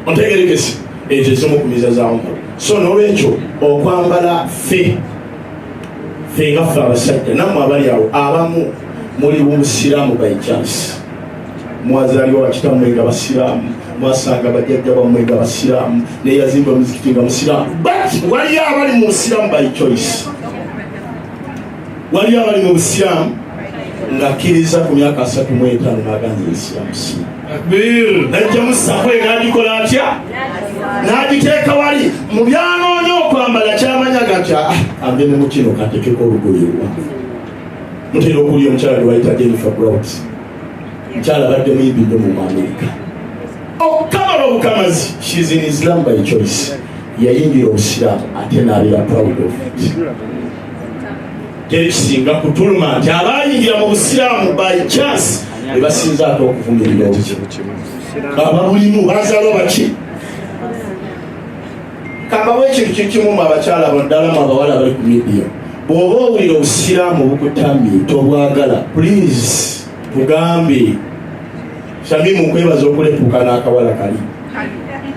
ontegerekesi ekyo ekimukumiza za Umaru. So n'olwekyo okwambala ffe nga ffe abasajja nammwe abali awo abamu muli busiraamu by chance, mwazaalibwa bakitammwe nga basiraamu, mwasanga bajjajja bammwe nga basiraamu, neyazimba muzikiti nga musiraamu, but waliyo abali mu busiraamu by choice. Waliyo abali mu busiraamu ng'akkiriza ku myaka 35 n'aganza esiraamu si najja musakwe n'agikola atya n'agiteeka wali mu byanoonya okwambala kyamanyaga tya ambe ne mukino katekeko olugoye lwa mutera okulya omukyala gwe bayita Jennifer Brooks, mukyala badde muyibidde mu Amerika okukamala obukamazi. She's in Islam by choice, yayingira obusiraamu ate n'abeera proud of it. Tekisinga kutuluma nti abayingira mu busiraamu by chance bebasinza ate okuvumirira obuki ababulimu bazaalwa baki kambawo ekintu kimu abakyala baddala mu abawala bali ku midiya bw'oba owulira obusiraamu bukutamye tobwagala please tugambe Shamimu kwebaza okulepuka n'akawala kali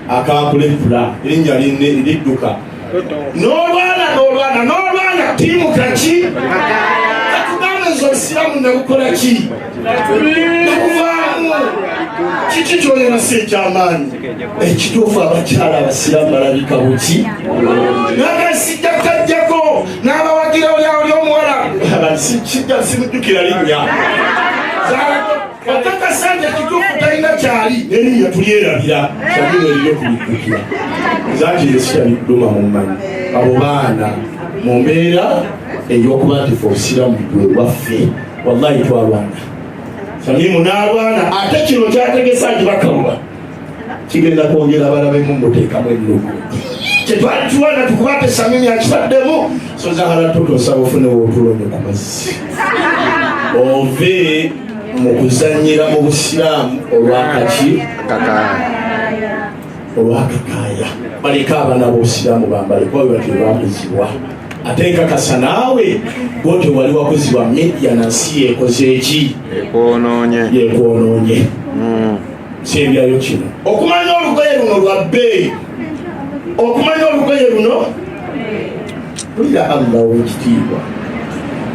akakulepula erinnya lidduka n'olwana tiimu kaki katugambe nze obusiraamu nabukola ki nakuvaamu kiki kyolina si ekyamaanyi ekituufu abakyala abasiraamu balabika buki nagasijja kajjako n'abawagira oli omuwala kijja simujjukira linnya okakasanja kituufu talina kyali nerinnya tulyerabira Shamimu eryo kuliddukira zakire sikyabidduma mu mmanyi abo baana mu mbeera ey'okuba nti fe obusiraamu bwe bwaffe wallahi twalwana Shamimu n'alwana ate kino kyategesa nti bakabula kigenda kwongera abalabemu muteekamu ennugu kyetwali tulwana tukubate Shamimu yakibaddemu so Zahara totosaba ofune wootulonye ku mazzi ove mu kuzannyira mu busiraamu olwakakaaya baleka abaana b'obusiraamu bambale kuba bebakebakuzibwa ate nkakasa naawe bwotyo wali wakuzibwa media na nsi yekoze eki yekwonoonye kyebyayo kino okumanya olugoye luno lwa bbeeyi ulira Allah w'ekitiibwa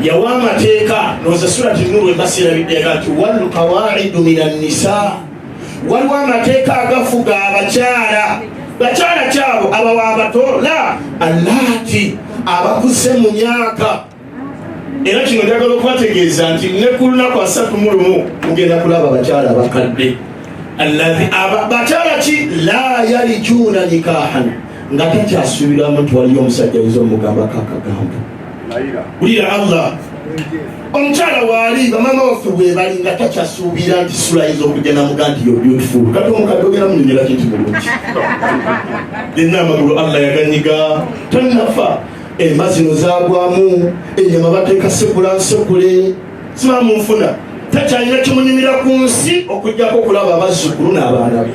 yawa amateeka noza surati Nuuru embasirabiddeega nti walqawaidu minan nisa waliwo amateeka agafuga bakyala kyabo abawa abato la allaati abakuze mu myaka era kino njagala okubategeeza nti ne ku lunaku 31 mugenda kulaba abakyala abakadde bakyala ki la yalijuuna nikahan nga takyasuubiramu nti waliyo omusajja ayinza omugamba kakagambo ulira Allah omukyala waali bamama waffe bwe bali nga takyasuubira nti sula ayinza okujja namuga nti yo beautiful kati omukadde ogenda munyonyera kinti mulungi yenna amagulu Allah yaganyiga tannafa emba zino zagwamu enyama bateeka sekule simamu nfuna takyalina kimunyumira ku nsi okujjako okulaba abazzukulu n'abaana be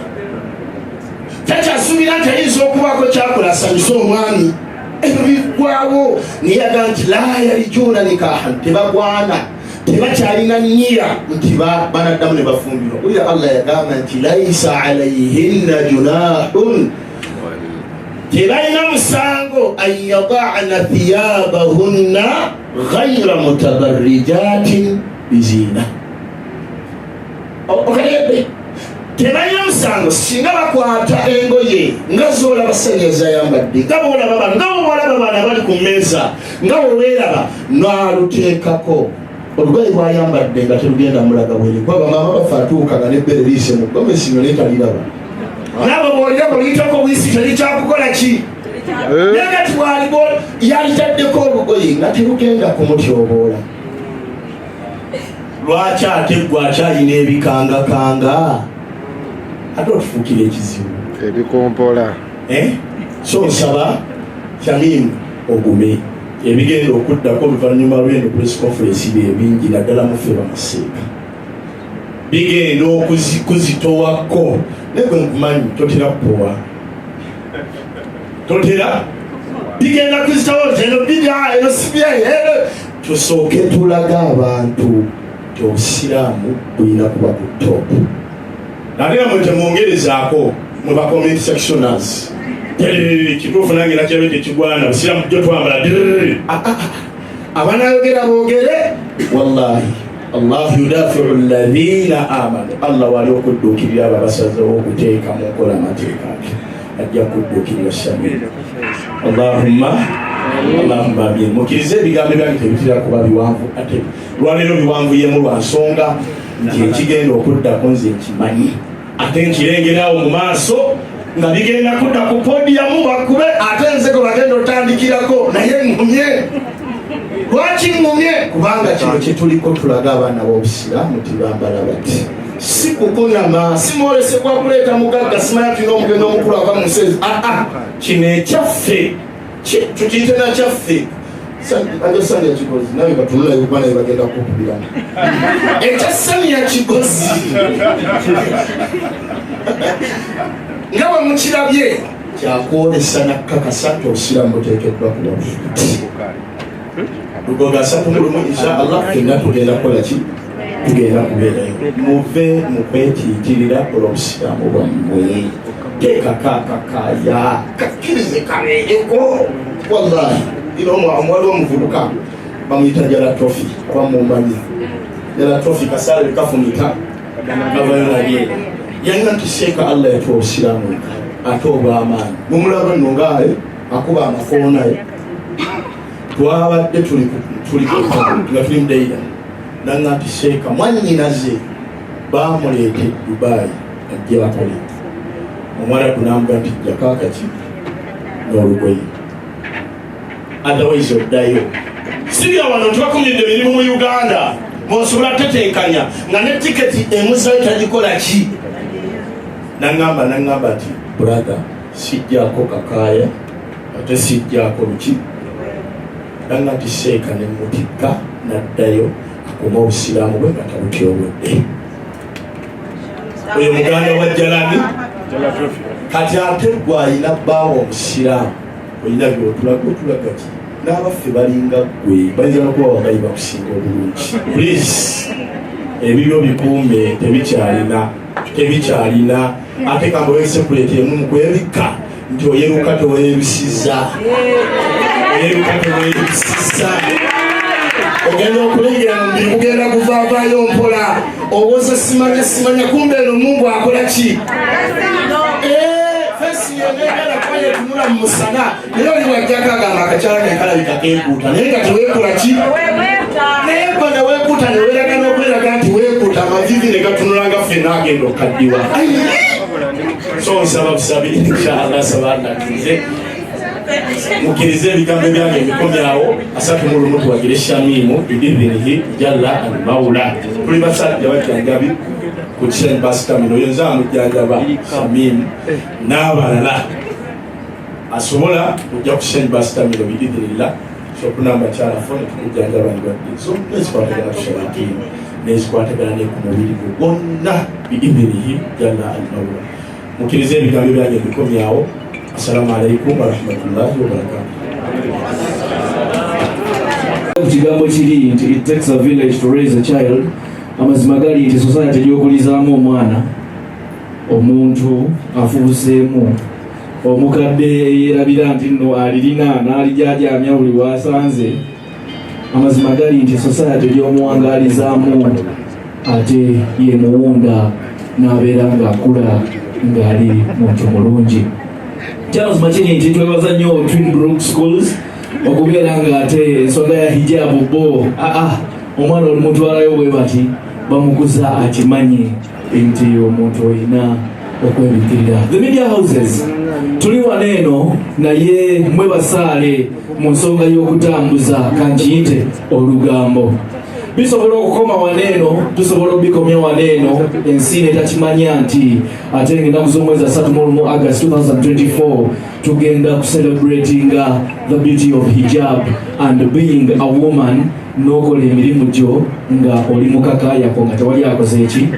takyasuubira nti ayinza okubaako kyakola asanyusa omwami ebyo biggwawo niyaga nti la yalijuuna nikahan tebagwana tebakyalina nnyira nti banaddamu ne bafumbirwa ulira Allah yagamba nti laisa alayhinna junahun tebalina musango an yada'na thiyabahunna ghayra mutabarrijatin bizina okalebe tebalina musango singa bakwata engoye nga zoolaba ssenyaza yambadde nga boolaba baana bali ku mmeeza nga weweeraba naaluteekako olugoye bwayambadde nga terugenda mulaga bwere kuba bamama bafe atuukanga nebbere liise mu gomesi no netaliraba naabo bwoliraba oliyitako bwisi telikyakukola ki nagati bwalibo yalitaddeko olugoye nga terugenda kumutyoboola lwaki ate gwe akyalina ebikangakanga ate otufuukira ekizibu ebikompola so nsaba Shamimu ogume ebigenda okuddako oluvannyuma lw'eno press conference byebingi naddala muffe bamaseeka bigenda okuzitowako negwe nkumanyi totera kupowa totera bigenda kuzitowa eno bidya eno sibya tusooke tulaga abantu nti obusiraamu bulina kuba ku top naye mwe temwongerezaako mwe ba comment sectioners kituufu nange nakyalo tekigwana busiraamu jjo twambala abanayogera boogere wallahi Allah yudafiu alladhina amanu Allah wali okudduukirira abo abasazeewo okuteeka mu nkola amateeka age ajja kudduukirira Shamimu Allahumma amin mukkirize ebigambo byange tebitera kuba biwanvu ate lwaleero biwanvuyemu lwa nsonga nti ekigenda okuddako nze nkimanyi ate nkirengerawo mu maaso nga bigenda kudda ku podiyamu bakube ate nze gwe bagenda otandikirako naye ŋŋumye lwaki ŋŋumye kubanga kino kyetuliko tulaga abaana b'obusiraamu tibambala bati si kukunama simwolesebwa kuleeta mugagga simanya tulina omugenzi omukulu ava mu nsezi kino ekyaffe tukiyite nakyaffe Sani ya Kigozi nawe batulula yubana bagenda kukubirana Sani ya Kigozi ngawa mukirabye kyakwolesa nakakasa nti obusiraamu buteekeddwa kuba lugoga asatu mulumu inshallah fenna tugenda kukola ki tugenda kubeerayo muve mukwetiikirira olw'obusiraamu bwammwe teekakakakaya kakkirize kabeereko wallahi ino omwali omuvubuka bamuyita Jala Trophy abamumanyi Jala Trophy kasaale kafunita avayonaye yalina nti sheeka Allah yatuwa obusiraamu ate obw'amaanyi mumulaba nno ngaale akuba amakonaye twabadde tuli nga tuli mudeira nanga nti sheeka mwannyinaze bamuleete Dubai ajje bakole omwana tunambula nti jakakaki n'olugoye otherwise oddayo sibya wano tubakumidde emirimu mu Uganda bw'osobola tetenkanya nga ne tiketi emuzayo tagikola ki nangamba nti brother sijjaako kakaaya ate sijjaako luki nanga nti sheeka ne mutikka naddayo akuma obusiraamu bwe nga tabutyobodde oyo muganda wa Jalani kati ate gwe alina bbaawo omusiraamu olina byotulaga ki n'abaffe balinga gwe bayinza nokuba wagayi bakusinga obulungi please ebibyo bikuume tebikyalina ate kamba wesekuleti emu mukwebikka nti oyeruka teweyebisiza ogenda okulengera mu mubiri kugenda kuvaavaayo mpola owoza simanya kumbe eno Mungu akola ki fesi yenegala kwaye tunula mu musana naye oli wajjako agamba akakyala nekalabika keekuuta naye nga teweekula ki naye gwe ne weekuuta ne weeraga n'okweraga nti weekuuta amavivi ne gatunulanga ffenna agenda okaddiwa so nsaba busabi inshallah sabandatize mukirize ebigambo byange ebikomyawo asatu mu lumu tuwagire Shamimu bidhinihi jalla al-maula tuli basajja bajjanjabi ku Kiseni bus terminal yonza amujjanjaba Shamimu n'abalala asobola kujja ku Kiseni bus terminal bidhinillah so kunamba kyala fone tukujjanjaba ndwadde so nezikwatagana tushabakini nezikwatagana ne ku mubiri gwonna bidhinihi jalla al-maula mukirize ebigambo byange ebikomyawo. Assalamu alaikum wa rahmatullahi wa barakatuh. Kigambo kiri nti it takes a village to raise a child. Amazima gali nti society gyokulizaamu omwana omuntu afuuseemu omukadde yeerabira nti nno alirina n'alijajamya buli wasanze. Amazima gali nti society gyomuwangaalizaamu ate ye muwunda n'abeera ng'akula ng'ali muntu mulungi. Kyamazima kiri nti twebaza nnyo Twin Brook Schools okubeera ng'ate ensonga ya hijabu bo omwana olumutwalayo bwe bati bamukuza akimanye nti omuntu olina okwebikirira. The media houses tuli waneeno naye mwe basaale mu nsonga y'okutambuza kankiyite olugambo. Bisobola okukoma waneeno, tusobola obikomya waneeno, ensi netakimanya nti ate ng'ennaku z'omwezi 31 August 2024 tugenda kucelebratinga the beauty of hijab and being a woman n'okola emirimu gyo nga oli mukakaayako nga tewali akoze eki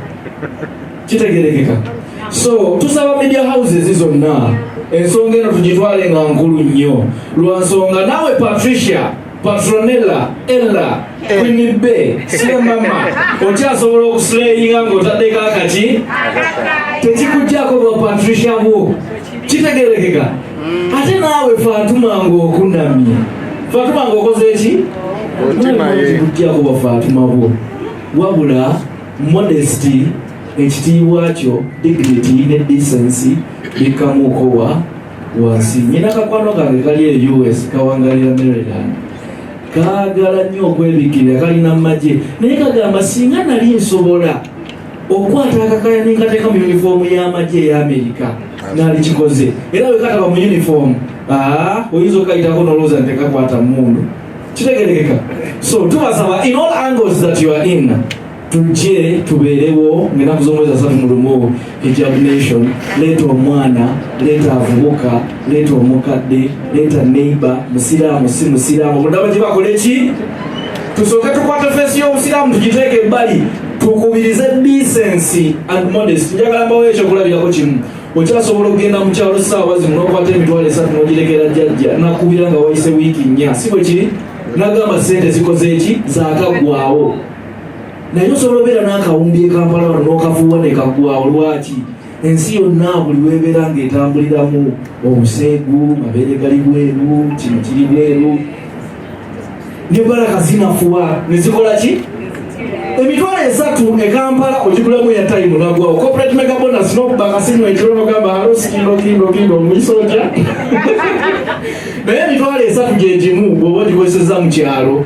kitegerekeka. So tusaba media houses zonna ensonga eno tugitwale nga nkulu nnyo lwa nsonga naawe Patricia, Patronella, Ella, Queen Bey, Mama okyasobola okusleyinga ng'otaddeko akati tekikujjako bwa Patricia bwo kitegerekeka. Ate naawe Fatuma ng'okunamye, Fatuma ng'okoze eki tekikujjako bwa Fatuma bwo wabula modesty, ekitiibwa kyo, dignity ne decency bikamuuko wansi. Nyina kakwano kange kali e US kawangalira Maryland kaagala nnyo okwebikirira kalina magye naye kagamba singa nali nsobola okwata akakaya nenkateeka mu yunifoomu y'amagye eya Amerika nalikikoze era wekataba mu yunifoomu oyinza okayitako nolowooza ntekakwata mundu kitegerekeka. So tubasaba in all angles that you are in tujje tubeerewo ng'ennaku z'omwezi 31 hijab nation. Leeta omwana, leeta avubuka, leeta omukadde, leeta neighbor, musiraamu si musiraamu, mudaba gye bakole ki? Tusooke tukwate feesi y'obusiraamu tugiteeke ebbali, tukubirize decency and modesty. Njagala mbawo ekyokulabirako kimu. Okyasobola okugenda mu kyalo ssaawa zino n'okwata emitwalo 3 n'ogirekera jjajja nakubira nga wayise wiiki 4, si bwe kiri? Nagamba ssente zikoze eki? Zaakaggwawo. Naye osobola obeera n'akawumbi ekampala wano n'okafuuwa ne kaggwawo. Lwaki? Ensi yonna buli weebeera ng'etambuliramu obuseegu, mabeere gali bweru, kino kiri bweru, ne baraka zinafuwa ne zikola ki? Emitwalo 3 e Kampala ogigulamu ya time nagwawo. Corporate mega bonus n'okuba akasimu ekiro n'ogamba halo kindo omuyisa otya? Naye emitwalo 3 gye gimu bw'oba ogikozesezza mu kyalo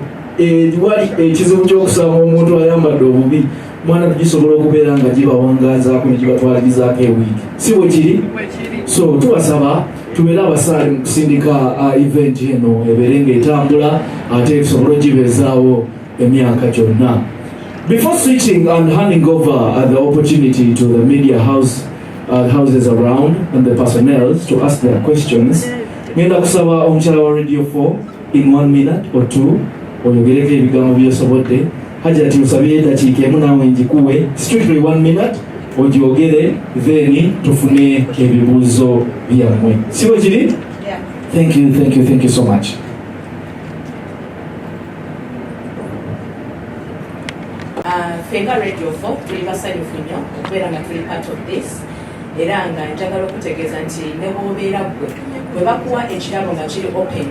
wali ekizibu ky'okusanga omuntu ayambadde obubi, mwana tugisobola okubeera nga gibawangaazaako ne gibatwalirizaako ewiiki, si bwe kiri? So tubasaba tubeere abasaali mu kusindika event eno ebeere ng'etambula ate tusobole ogibeezaawo emyaka gyonna. Before switching and handing over the opportunity to the media houses around and the personnel to ask their questions, ngenda kusaba omukyala wa Radio 4 in 1 minute or 2 oyogereko ebigambo byosobodde. Hajati musabye dakiika emu naawe njikuwe strictly 1 minute ogyogere, then tufune ebibuuzo byammwe, si bwe kiri? Thank you so much. Fenga Radio 4 tuli basanyufu nnyo okubeera nga tuli part of this, era nga njagala okutegeeza nti ne bw'obeera bwe bakuwa ekirabo nga kiri open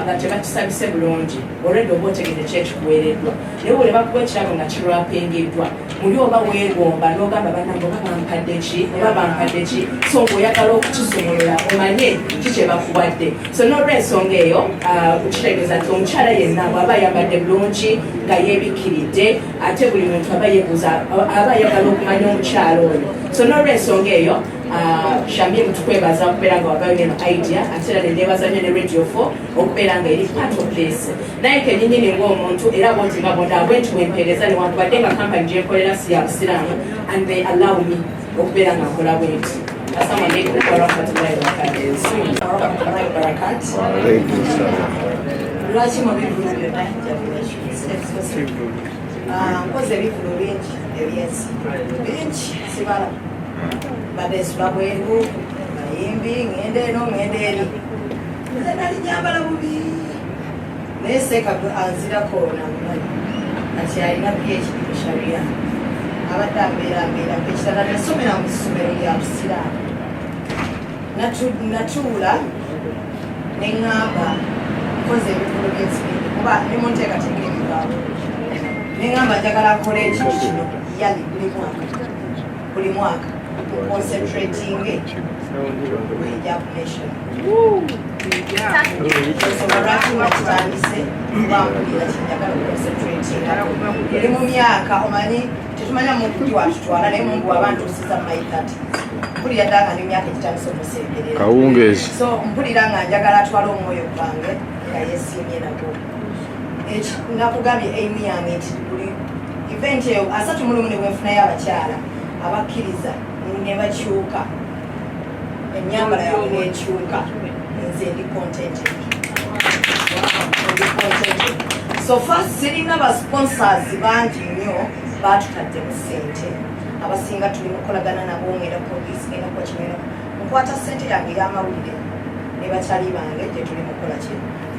nga tebakisabise bulungi olwedde oba otegedde kyekikuweereddwa, naye bwe bakuwa ekirabo nga kirwapingiddwa muli oba weegomba n'ogamba bannange oba bampadde ki so ng'oyagala okukisomolola omanye ki kye bakuwadde. So n'olw'ensonga eyo kitegeeza nti omukyala yenna bw'aba ayambadde bulungi nga yeebikkiridde, ate buli muntu aba yeebuuza aba ayagala okumanya omukyala oyo. So n'olw'ensonga eyo Shamim tukwebaza okubeera nga wabayo neno idea, ate era neneebaza nnyo ne Radio 4 okubeera nga eri part of this. Naye kennyini ng'omuntu era bwoti nga bonda bwenti wempeereza newankubadde nga kampani gyenkolera si ya busiraamu and they allow me okubeera nga nkola bwenti. Assalamu alaikum warahmatullahi wabarakatuh. Lwaki mu bivulu byonna nkoze ebivulu bingi ebyensi bingi sibala badde nsula bweru bayimbi ngende eno ngende eri nze nali nyambala bubi naye seeka anzirako namumanyi ati alina PhD mu sharia abadde ambeerambeerako ekirala nasomera mu ssomero lya busiraamu natuula ne ŋŋamba nkoze ebivulu by'ensibindi kuba ne munteekateeka ebigambo ne ŋŋamba njagala nkole ekintu kino yali buli mwaka concentrating hijab nation. So lwaki nakitandise bambulira kinjagala concentrating eri mu myaka omanyi tetumanya muntu watutwala naye mungu wabantu usiza mu my 30s mpulira ddala nga n'emyaka egitandise okusemberera kawungeezi. So mpulira nga njagala atwala omwoyo gwange nga yeesiimye nagwo. Nakugambye Amy yange nti buli event eyo 31 ne bwenfunayo abakyala abakkiriza ne bakyuka ennyambala yawe n'ekyuka nze ndi contented. So first sirina basponsors bangi nnyo baatutaddemu ssente abasinga tuli mukolagana nabo ngenda poliisi ngenda kuba kimera mukwata ssente yange y'amawulire ne bakyali bange gye tuli mukola ki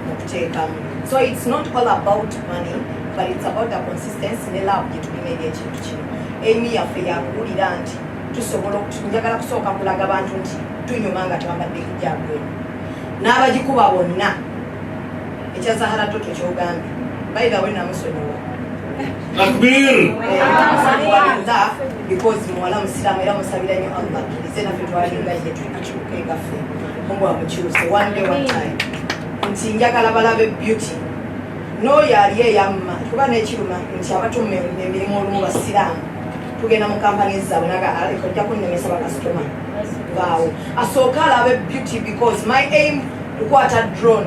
mukuteekamu. So it's not all about money but it's about the consistency ne love gye tulina eri ekintu kino. Amy yaffe yakuwulira nti tusobola njagala kusooka kulaga abantu nti tunyuma nga twambadde hijaabu n'abagikuba bonna ekya Zahara Toto kyogambye bayira bwe namusonyiwa because muwala musiraamu era musabira nnyo Allah akkirize naffe twalinga ye tukikyuka engaffe Mungu amukyuse one day one time nti njagala balabe beauty n'oyo ali eyamma kuba n'ekiruma nti abatuma emirimu olumu basiraamu tugenda mu kampani zaabwe nagaleka ojja kunnemesa bakasitoma baawo asooka alabe beauty because my aim kukwata drone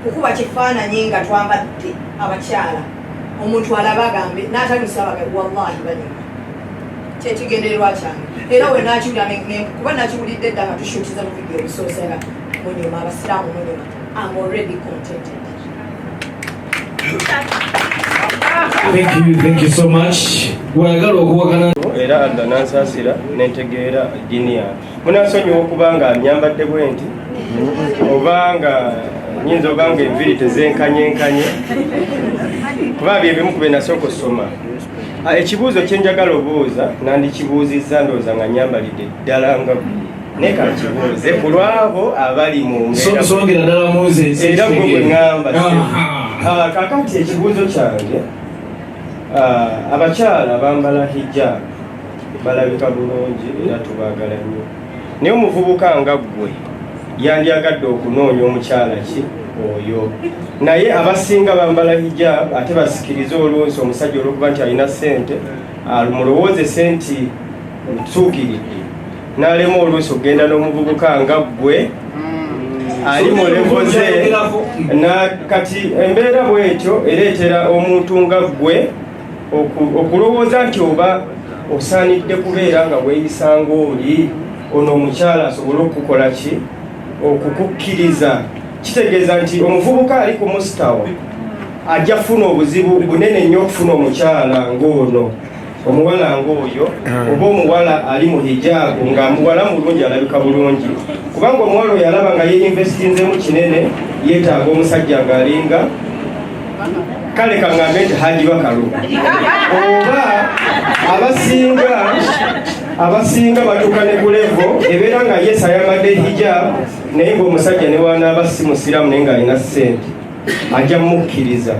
kukuba kifaananyi nga twambadde abakyala omuntu alaba agambe n'atanyusa bagambe wallahi banyuma kyekigendererwa kyange era we nakiwulira kuba nakiwulidde dda nga tushutiza mu vidiyo ebisoosera munyuma abasiraamu munyuma I'm already contented. Thank you so much. Wayagala okuwakana era adda nansasira nentegeera ddiini yange munansonyiwa okuba nga nyambadde bwenti obanga nyinza obanga enviri tezenkanyenkanye kuba byebimu ku bye nasooka okusoma. Ekibuuzo kyenjagala obuuza nandikibuuzizza ndowooza nga nyambalidde ddala nga naye kankibuuze ku lwabo abali mu songera ddala muze era gwe bwe ŋŋamba kakati ekibuuzo kyange abakyala bambala hijab balabika bulungi era tubaagala nnyo naye omuvubuka nga ggwe yandyagadde okunoonya omukyala ki oyo naye abasinga bambala hijab ate basikirize olunsi omusajja olwokuba nti alina ssente mulowooze senti tuukiridde n'alema oluusi okugenda n'omuvubuka nga ggwe ali mu levoze kati embeera bwetyo ereetera omuntu nga ggwe okulowooza nti oba osaanidde kubeera nga weeyisanga oli ono omukyala asobole okukola ki okukukkiriza. Kitegeeza nti omuvubuka ali ku mustawa ajja kufuna obuzibu bunene nnyo okufuna omukyala ng'ono omuwala ng'oyo oba omuwala ali mu hijaabu nga muwala mulungi alabika bulungi kubanga omuwala oyo alaba nga yeinvestinzemu kinene yeetaaga omusajja ng'alinga kale kaŋŋambe nti Haji Bakaluba oba abasinga batuuka ne ku levo ebeera nga Yesu ayambadde hijaabu naye ng'omusajja ne wanaaba si musiraamu naye ng'alina ssente ajja mukkiriza.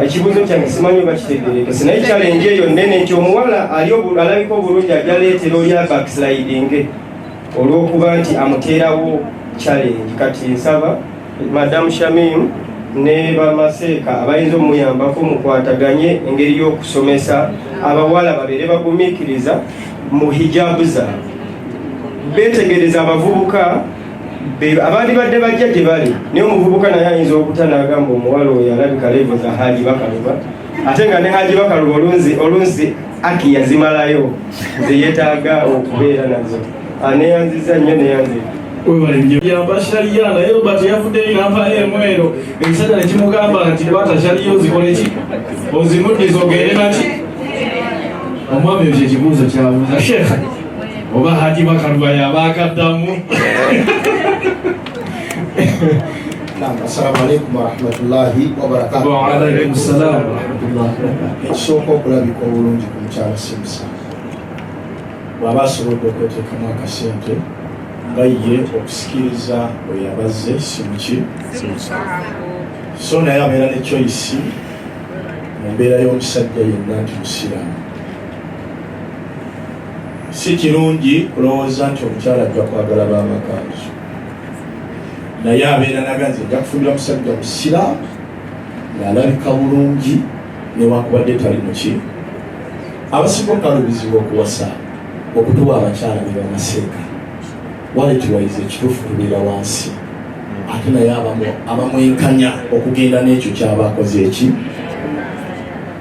Ekibuuzo kyange simanyi oba kitegeerekese naye challenge eyo nnene nti omuwala alabika obulungi ajja leetera oli backsliding olw'okuba nti amuteerawo challenge. Kati nsaba Madamu Shamim ne bamaseeka abayinza omuyambako mukwataganye engeri y'okusomesa abawala babeere bagumiikiriza mu hijaabu zaabwe beetegereza abavubuka abandi badde bajja gye bali naye omuvubuka naye ayinza okuta n'agamba omuwala oyo alabika levo za Haji Bakaluba ate nga ne Haji Bakaluba olunsi aki yazimalayo ze yeetaaga okubeera nazo. Neyanziza nnyo neyanziza yamba shaliya naye oba teyafuddeyo n'ampala emwero ekisajja ne kimugamba nti bata shaliya ozikole ki ozimuddiza ogende naki omwami ekyo ekibuuzo kyabuuza Sheikh oba Haji Bakaluba yaba akaddamu. Assalamu alaikum warahmatullahi wabarakatuh. Wa alaikum salaam warahmatullahi. Ekisooka okulabika obulungi ku mukyala si musango bw'aba asobodde okweteekamu akasente nga ye okusikiriza bwe yabaze si muki so naye abeera ne choice mu mbeera y'omusajja yenna nti musiraamu. Si kirungi kulowooza nti omukyala ajja kwagala b'amakanzu naye abeera naganze nja kufumbira musajja musiraamu ng'alabika bulungi newakubadde tali muki. Abasinga okalubizibu okuwasa okutuwa abakyala be bamaseeka waletiwaiza ekituufu tubeera wansi ate naye abamwenkanya okugenda n'ekyo kyaba akoze eki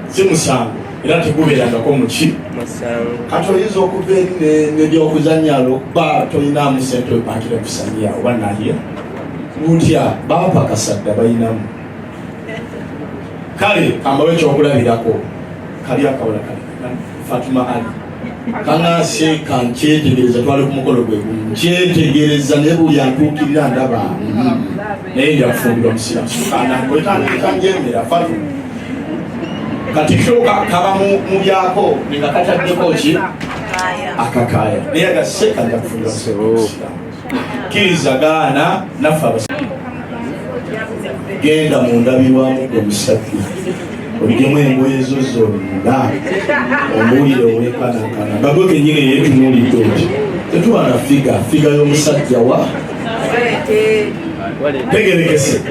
si musango era tegubeerangako muki. Kati oyinza okuva eri nebyokuzanyalo okuba tolinamu sente wepakire kusanya oba naye butya bapakasadda balinamu kale kambawe ekyokulabirako kali akawala kali Fatuma Ali kanase kankyetegereza twali ku mukolo gwe gumu nkyetegereza naye buli antuukirira ndaba naye njakufumbirwa musiraamu kanankwetanakanjemera Fatuma kati kyokka kaba mu byako nga kataddeko ki akakaya naye agaseka njakufumbirwa musiraamu kkiriza gaana naffe genda mu ndabirwamu gwe musajja oggemu engoye zo zonna omuwulire owekanakana nga gwe kenyini yeetunuulidde oti tetuba na figa y'omusajja wa tegerekese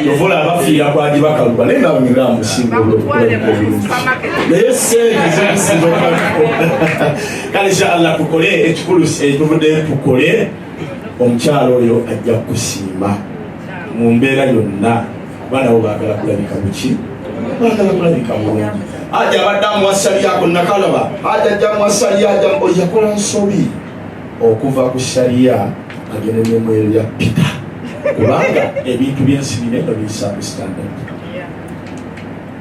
tuvula abafiira kwa Haji Bakaluba naye nga bwinga amusinga olwobulungi naye sente zemusinga kale inshallah tukole ekikulu tuvuddeyo tukole omukyalo oyo ajja kusiima mu mbeera yonna kuba nabo baagala kulabika buki bagala kulabika bulungi. Aja abadde amuwasaliyako nakalaba aja ajja muwasaliya yakola nsobi okuva ku saliya agende nemweru ya pita kubanga ebintu byensi bineno bisabu standard.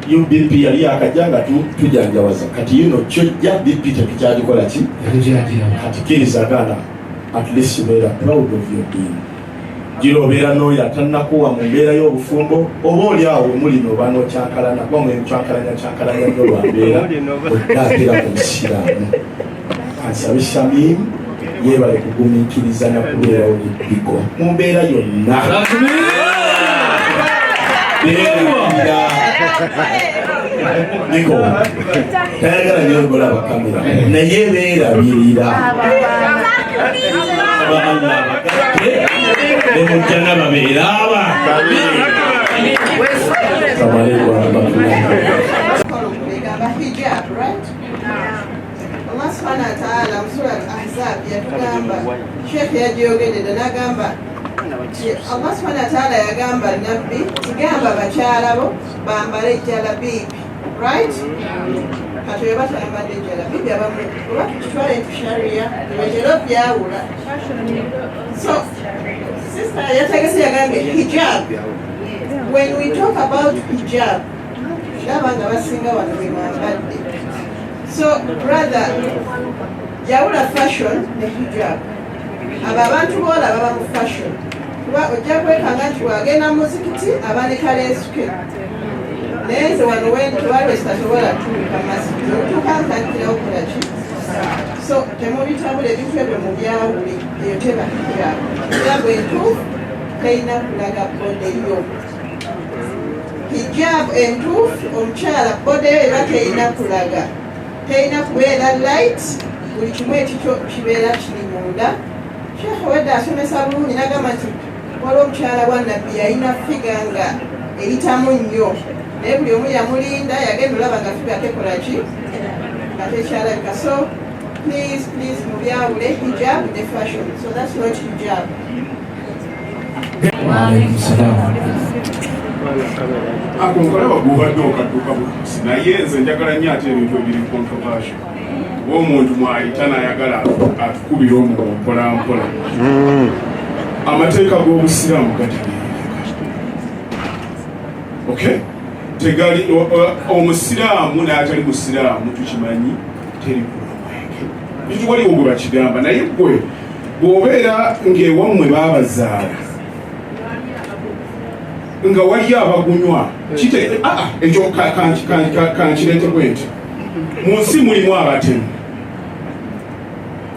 UBP yali akajja nga tujanjawaza kati yuno kyojja BP tetukyalikola ki kati kirizagana at least beera proud of your being. Giro obeera n'oyo atannakuwa mu mbeera y'obufumbo oba oli awo muli n'oba n'okyankalana kuba mwe kyankalanya nnyo lwambeera oddaatera ku busiraamu. Kansabe Shamimu yeebale kugumiikiriza na kubeerawo n'ebbigo mu mbeera yonna. Niko tayagala nnyo ogolaba kamera naye beerabirira nemujjana babeeraaba hijab, right? Allah subhanahu wa ta'ala mu Surah Al-Ahzab yatugamba Sheikh yajogedde n'agamba Allah subhanahu wa ta'ala yagamba nabbi tigamba bakyala bo bambale jalabibi, right? Kati we batambadde jalabibi abamu oba tukitwale ku sharia ebyo byawula. So sister yategese yagambye hijab. When we talk about hijab laba nga basinga wano bwe bambadde. So brother yawula fashion ne hijab. Abo abantu boolaba baba mu fashion kuba ojja kwekanga nti wagenda muzikiti abanika lesuke naye nze wano wentwalwe sitasobola tuuka masiki otuuka ntankirawo kola ki. So temubitabula ebintu ebyo mu byawuli eyo teba hijab. Hijab entuufu teyina kulaga bode yo. Hijab entuufu omukyala bode yo eba teyina kulaga, teyina kubeera light, buli kimu ekikyo kibeera kiri munda. Sheikh wedde asomesa bulungi n'agamba nti waliwo omukyala wa nabbi yalina figa nga eyitamu nnyo naye buli omu yamulinda yagenda olaba nga figa tekola ki nga tekyalabika. So please mu byawule hijab ne fashion, so that's not hijab. Ako nkalaba gubadde okadduka butuusi naye nze njagala nnyo ate ebintu ebiri controversial. Omuntu mwayita n'ayagala atukubira omugo mpolampola. Amateeka g'obusiraamu gategeereka. Okay? Tegali omusiraamu n'atali musiraamu tukimanyi teri kulomwenge. Ekyo waliwo gwe bakigamba naye gwe bw'obeera ng'ewammwe baabazaala nga waliyo abagunywa ekyo kankireetebwe nti mu nsi mulimu abatemu.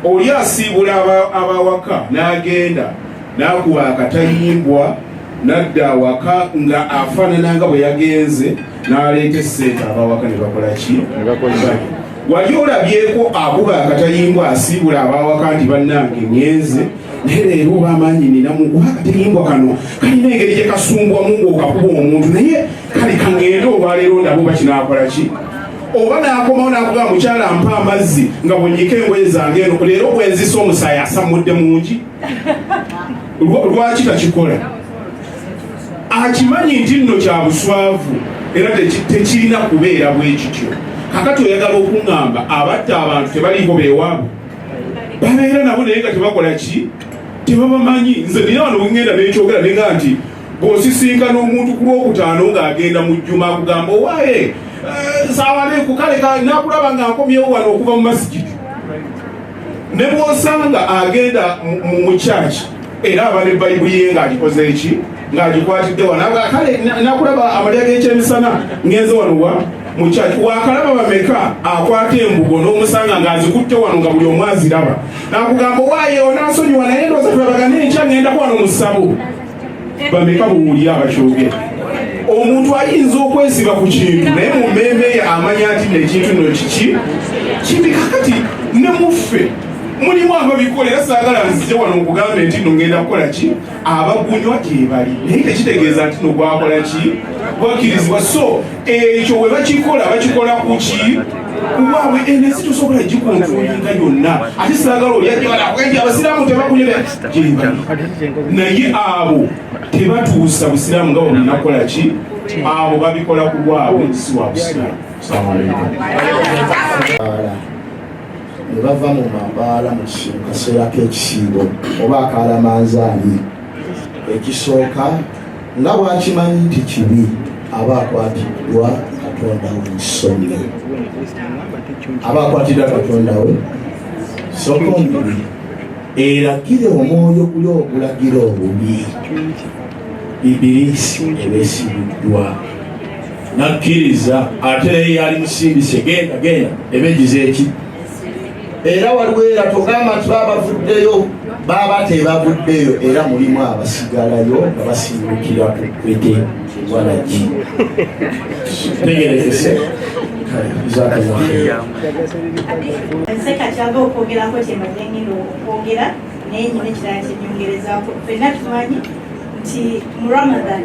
Oli asiibula abawaka n'agenda n'akuba akatayimbwa n'adda awaka nga afaanana nga bwe yagenze n'aleeta essente abawaka ne bakola ki? Wali olabyeko akuba akatayimbwa asiibula abawaka nti bannange ngenze naye leero oba amaanyi ninamu akatayimbwa kano kalina engeri gye kasumbwamu ng'okakuba omuntu naye kale kangende olwaleero ndaba oba kinaakola ki? Oba n'akomawo n'akugamba mukyala mpa amazzi nga bwennyika engoye zange eno leero bwenzisa omusaayi asamudde mungi. Lwaki takikola? Akimanyi nti nno kya buswavu era tekirina kubeera bwe kityo. Kakati oyagala okuŋŋamba abatta abantu tebaliiko beewaabwe babeera nabo naye nga tebakola ki? Tebabamanyi. Nze nina wano bwengenda n'ekyogera nenga nti bw'osisinkana omuntu ku lwokutaano ng'agenda mu jjuma akugamba owaaye saawaleeku kale nakulaba nga nkomyewo wano okuva mu masikiti. Ne bw'osanga agenda mu kyaki era aba ne bayibuli ye ng'agikoze eki ng'agikwatidde wano kale nakulaba amalya g'ekyemisana ngenze wano wa mu kyaki wakalaba bameka akwata embugo n'omusanga ng'azikutte wano nga buli omu aziraba n'akugamba waaye onaasonyiwa naye ndooza tulabagane enkya ngenda wano mu ssabo. Bameka buwuli abakyogera. Omuntu ayinza okwesiba ku kintu naye mu mmeeme ye amanya ati nekintu nno kiki kibi. Kakati ne muffe mulimu ababikola era saagala nzije wano okugambe nti nno ngenda kukola ki? Abagunywa gye bali naye tekitegeeza nti nno gwakola ki? Gwakkirizibwa. So ekyo bwe bakikola bakikola ku ki? Kuwaabwe ensi tosobola gikontrolinga yonna ate saagala oli ajjagalakenti abasiraamu tebakunyere gye bali naye abo tebatuusa busiraamu nga bwe bulina kukola ki? abo babikola ku lwabwe si wa busiraamu. ne bava mu mabaala mu kaseera k'ekisiibo oba akalamanzaani ekisooka nga bwakimanyi nti kibi aba akwatiddwa Katonda w'ensonyi, aba akwatiddwa Katonda we sokombiri eragire omwoyo guli ogulagira obubi Ibirisi ebesibiddwa nakkiriza ate naye yali musindise genda ebegize eki era waliwo era togamba nti babavuddeyo baba tebavuddeyo era mulimu abasigalayo nga basimbukira ku ppete walagi tegerekese enseka kyava okwogerako kyemaze ngenda okwogera naye nyina ekirala kyenyongerezaako ffenna tumanyi nti mu Ramadan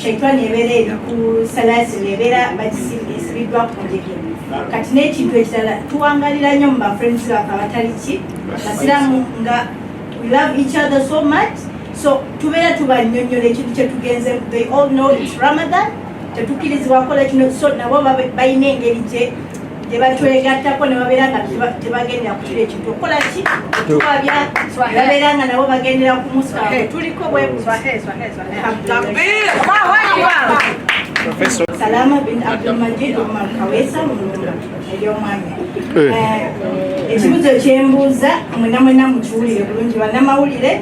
shaitani ebeera eri ku salaasiri ebeera bagisibiddwa ku njegere kati n'ekintu ekirala tuwangalira nnyo mu bafriends baffe abatali ki basiraamu nga we love each other so much so tubeera tubanyonnyola ekintu kyetugenze they all know it's Ramadan tetukkirizibwa kukola kino so nabo balina engeri gye batwegattako ne babeera nga tebagendera ku kiro ekintu okukola ki tukabya babeera nga nabo bagendera ku musaafu tuliko Salama bin Abdulmajid Omar Kawesa Mulumba ery'omwami ekibuzo kyembuuza mwena mukiwulire bulungi bannamawulire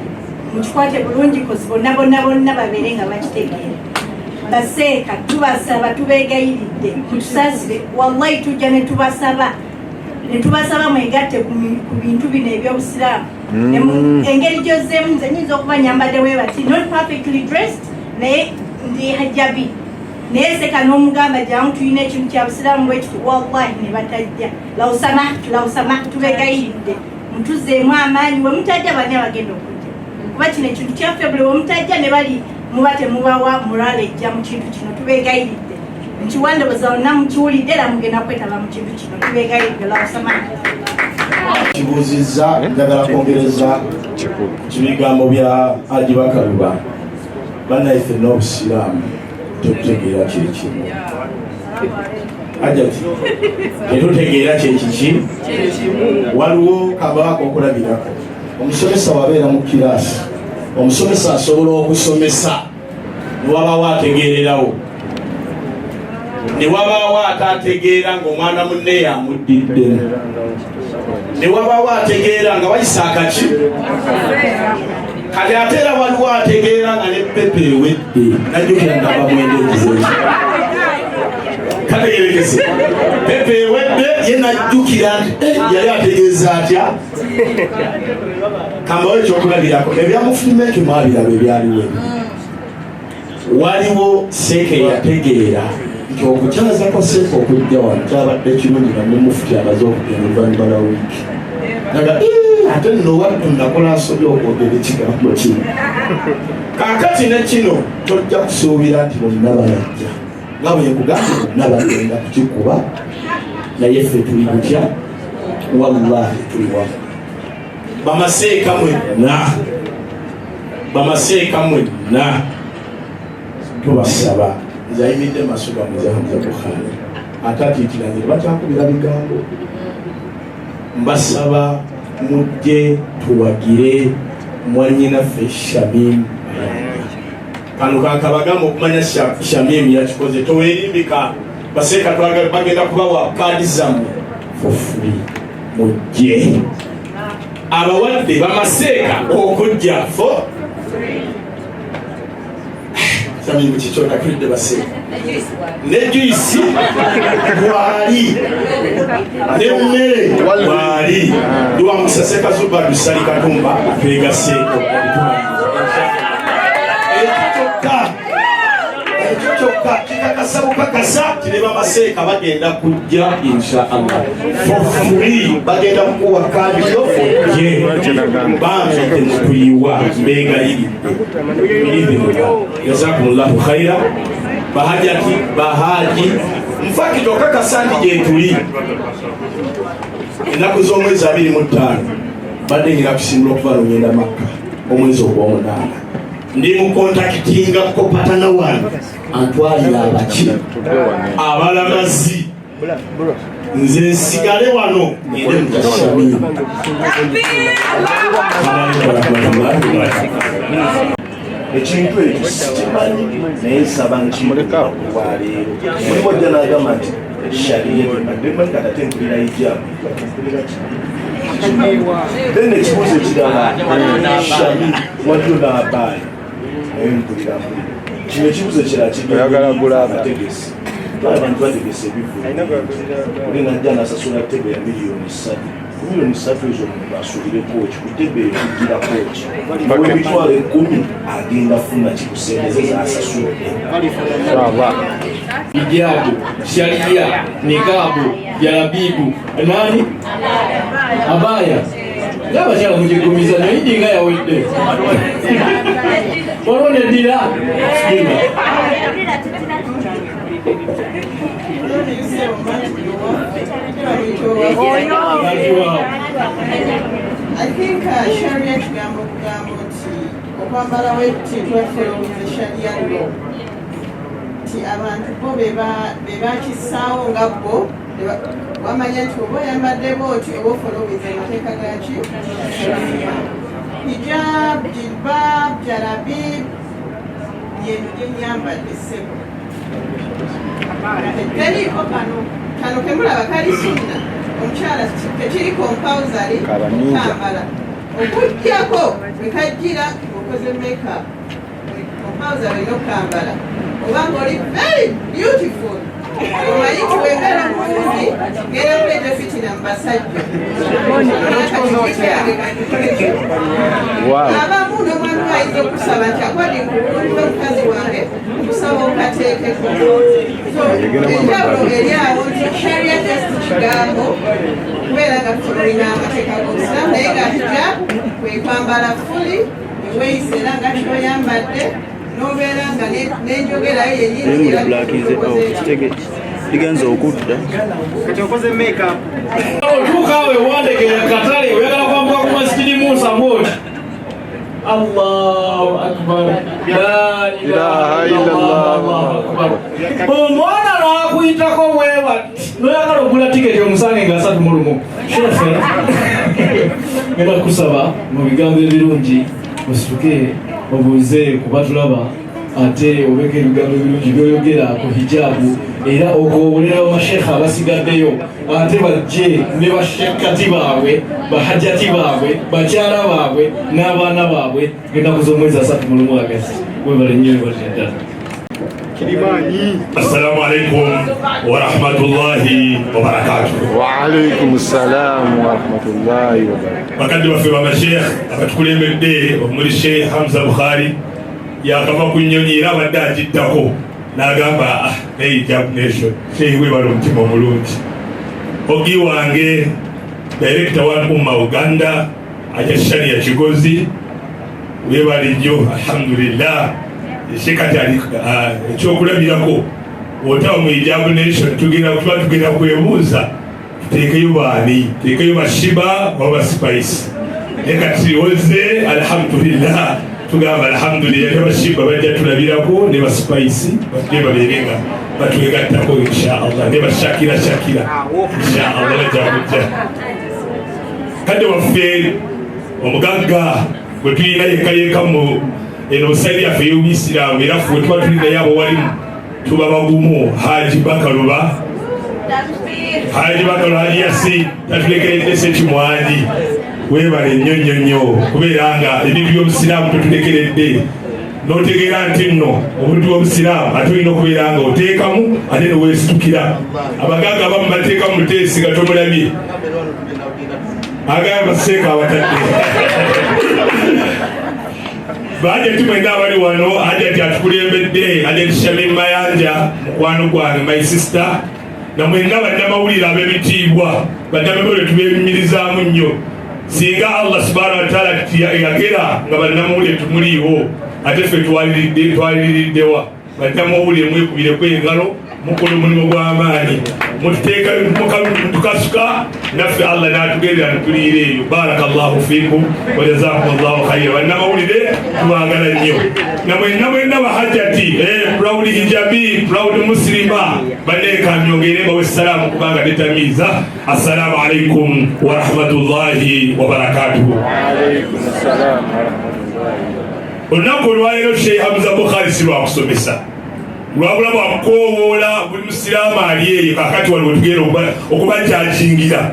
mukikwate bulungi kozi bonna babeere nga bakitegeera baseeka tubasaba tubeegayiridde mutusaasire wallahi tujja ne tubasaba mwegatte ku bintu bino ebyobusiraamu engeri gyozzeemu nze nyinza okuba nyambadde webati not perfectly dressed naye ndi hajjabi naye seka n'omugamba jangu tulina ekintu kya busiraamu bwekiti wallahi ne batajja lawsamahtu tubeegayiridde mutuzeemu amaanyi we mutajja bani abagenda okujja kuba kino ekintu kyaffe buli we mutajja ne bali muba temubawa murala ejja mu kintu kino tubeegayiridde nkiwandoboza wonna mukiwulidde era mugenda kwetaba mu kintu kino tubeegayiridde lawsamahtu kibuuzizza njagala kwongereza kibigambo bya Haji Bakaluba bannayiffe n'obusiraamu tetutegeera kyekimu ajati tetutegeera kyekiki waliwo kabaako okulabirako omusomesa wabeera mu kiraasi omusomesa asobola okusomesa newabaawo ategeererawo newabaawo ataategeera ng'omwana munne yamuddiddemu newabaawo ategeera nga wayisa akaki kati ate era waliwo ategeera nga ne pepe ewedde najjukira nga bamwendeekize kategerekese pepe ewedde ye najjukira nti yali ategeeza atya kambawo ekyokulabirako ebyamufuluma ekyo mwabiraba ebyaliwo waliwo seeke yategeera nti okukyazako seeke okujja wano kyabadde kirungi nga nemufuti amaze okugenda oluvannyuma lwa wiiki naga ate nno wattu nakola nsobya okwogera ekigambo kino kaakati ne kino tojja kusuubira nti bonna balajja nga bwe nkugambye bonna bagenda kukikuba naye ffe tuli kutya wallahi tuli wamu bamaseeka mwenna tubasaba nze ayimidde maaso ga muze Hamza Bukhari atatiitiranye bakyakubira bigambo mbasaba mujje tuwagire mwannyinaffe Shamim kano kakabagamba okumanya Shamim yakikoze towerimbika baseeka bagenda kubawa kaadi zammwe for free mujje abawadde bamaseeka okujja fo Shamim kikyotakidde baseeka ne juisi bwali nemmere bwali ndiwamusase Kazuba Lusali Katumba twegaseeko ekyo kyokka kikakasa bukakasa tine bamaseeka bagenda kujja inshallah for free bagenda kukuwa kadi yo je banze temukuyiwa mbeegayiridde jazakumullahu khaira bahaji mfakito kakasa ndi gyetuli ennaku z'omwezi 25 badde ngira kusimbula okuva Lunyenda Makka omwezi ogw'omunaana ndi mukontakitinga kopatana wano antwalira abaki abalamazi nze nsigale wano ngende mukashami. Ekintu ekyo sikimanyi naye nsaba nkimulekawo olwaleero mulimu ojja n'agamba nti shaliye temadde kata mpulira hijabu then ekibuuzo ekirala shali waliyo n'abaali naye mpulira kino ekibuuzo kirala kiamategesi abantu bategesa ebivulu oli najja nasasula ttebe ya miliyoni 3 miliyoni 3 ezo omuntu asuulire kooki ku ttebe eyo kugira kooki emitwalo 10 agenda funa kikusembezeza asasule hijabu, sharia, nikabu, jalabibu, nani? Abaya. Yaba chala mujigumiza na hidi nga ya wende. Warone dila. Skima. I think Sharia kigambo ti okwambala wetti twefoloweza Sharia law ti abantu bo bebakisaawo nga bo wamanya nti oba oyambadde booti oba ofoloweza amateeka gaki hijab, jilbab, jalabib byeno byenyambadde ssebo teriiko kano kemulaba kali sunna omukyala tekiri compulsory kambala okujjako ekajjira okoze makeup compulsory nokambala obanga oli very beautiful omanyi kiwegala mulungi genda kuleeta fitina mu basajja abamu n'omwami ayinza okusaba nti akwadi kulungi omukazi wange okusaba okateekeko enjawulo eri awo nti sharia test kigambo kubeera nga tulina amateeka g'obusiraamu naye nga hijabu kwekwambala fuli eweyisa era nga kyoyambadde n'obeera nga n'enjogerayo yenyini ligenza okudda kati okoze makeup otuukawe wandekera katale oyagala kwambuka ku masikidi Musa bwoti Allahu akbar la ilaha illallah omwana nakuyitako bwewa noyagala okugula tiketi omusange nga 3 mu lumu ngenda kusaba mu bigambo ebirungi osituke obuuze kubatulaba ate obeke ebigambo ebirungi byoyogera ku hijabu era okowolerawo mashekha abasigaddeyo ate bajje ne bashekati baabwe bahajjati baabwe bakyala baabwe n'abaana baabwe ennaku z'omwezi 3 mu lumu agasi webale nnyo ebateddala Assalamu alaikum wa rahmatullahi wa barakatuh. Wa alaikum assalam wa rahmatullahi wa barakatuh. Bakadde baffe b'amashekh abatukulembedde omuli Sheikh Hamza Bukhari yakava ku nnyonyi era abadde agiddako n'agamba hijabu nation Sheikh webala omutima omulungi ogi wange director wa Umma Uganda aja Sharia Kigozi webali nnyo alhamdulillah Shekati ekyokulabirako otawa mu hijabu nation tugenda kwebuuza tuteekeyo baani tuteekeyo bashiba oba spice naye kati oze alhamdulillah tugamba alhamdulillah ne bashiba bajja tulabirako ne baspice bajje babeerenga batwegattako inshaallah ne bashakira inshaallah bajja kujja kadde waffe omugagga gwe tulina yekayeka mu eno saidi yaffe y'obuyisiraamu era ffe tuba tulinayo abo walimu tuba bagumu Haji Bakaluba Haji Yasi tatulekeredde Sekimwangi webale nnyo kubeera nga ebintu by'obusiraamu tetulekeredde n'otegeera nti nno obuntu bw'obusiraamu ate olina okubeera nga oteekamu ate ne weesitukira abagagga abamu bateekamu luteesi nga tomulabye agamba baseeka abatadde Bajeti mwenda abali wano ajati atukulembedde ajati Shamim Mayanja mukwano gwange my sister na mwenda bannamawulire ab'ebitiibwa bannamawulire tubemirizaamu nnyo singa Allah subhanahu wa ta'ala yagera nga bannamawulire tumuliiwo ate ffe twaliriddewa bannamawulire mwekubireko engalo mukulu mulimu gw'amaanyi mututeeka tukasuka naffe Allah n'atugerera ntulire eyo. Barakallahu fiikum wa jazakumullahu khayra. Bannamawulire tubaagala nnyo namwenna bahajjati proud hijabi proud muslima baneka myongere bawe salaamu kubanga tetamiiza. Assalamu alaikum wa rahmatullahi wa barakatuhu. Olunaku olwaleero Sheikh Hamza Bukhari si lwakusomesa lwabula bwakukowoola buli musiraamu ali eyo kakati waliwo tugenda okubajakingira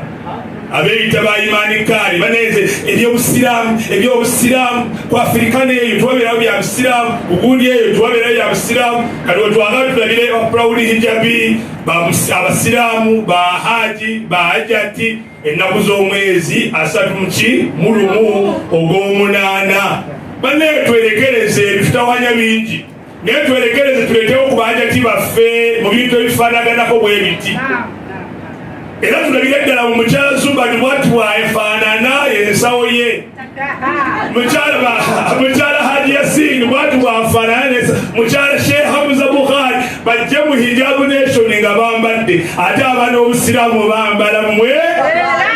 abeeyita ba Imani Kali baneze ebyobusiraamu ku Afirika neeyo tuwabeerawo bya busiraamu ugundi eyo tuwabeerawo bya busiraamu kati wetwagala tulabire proud hijabi abasiraamu bahaji bahajati ennaku z'omwezi 31 ogw'omunaana. Banne twerekereze ebitutawanya bingi naye twerekereze tuleetewo ku bahajati baffe mu bintu ebifaanaganako bwe biti. Era tulabire ddala mu mukyala Zubadi bwatwa efaanana ensawo ye. Mukyala Haji Yasin bwatwa afaanana mukyala Sheikh Hamza Bukhari bajje mu hijabu nation nga bambadde ate abaana obusiraamu bambala mmwe.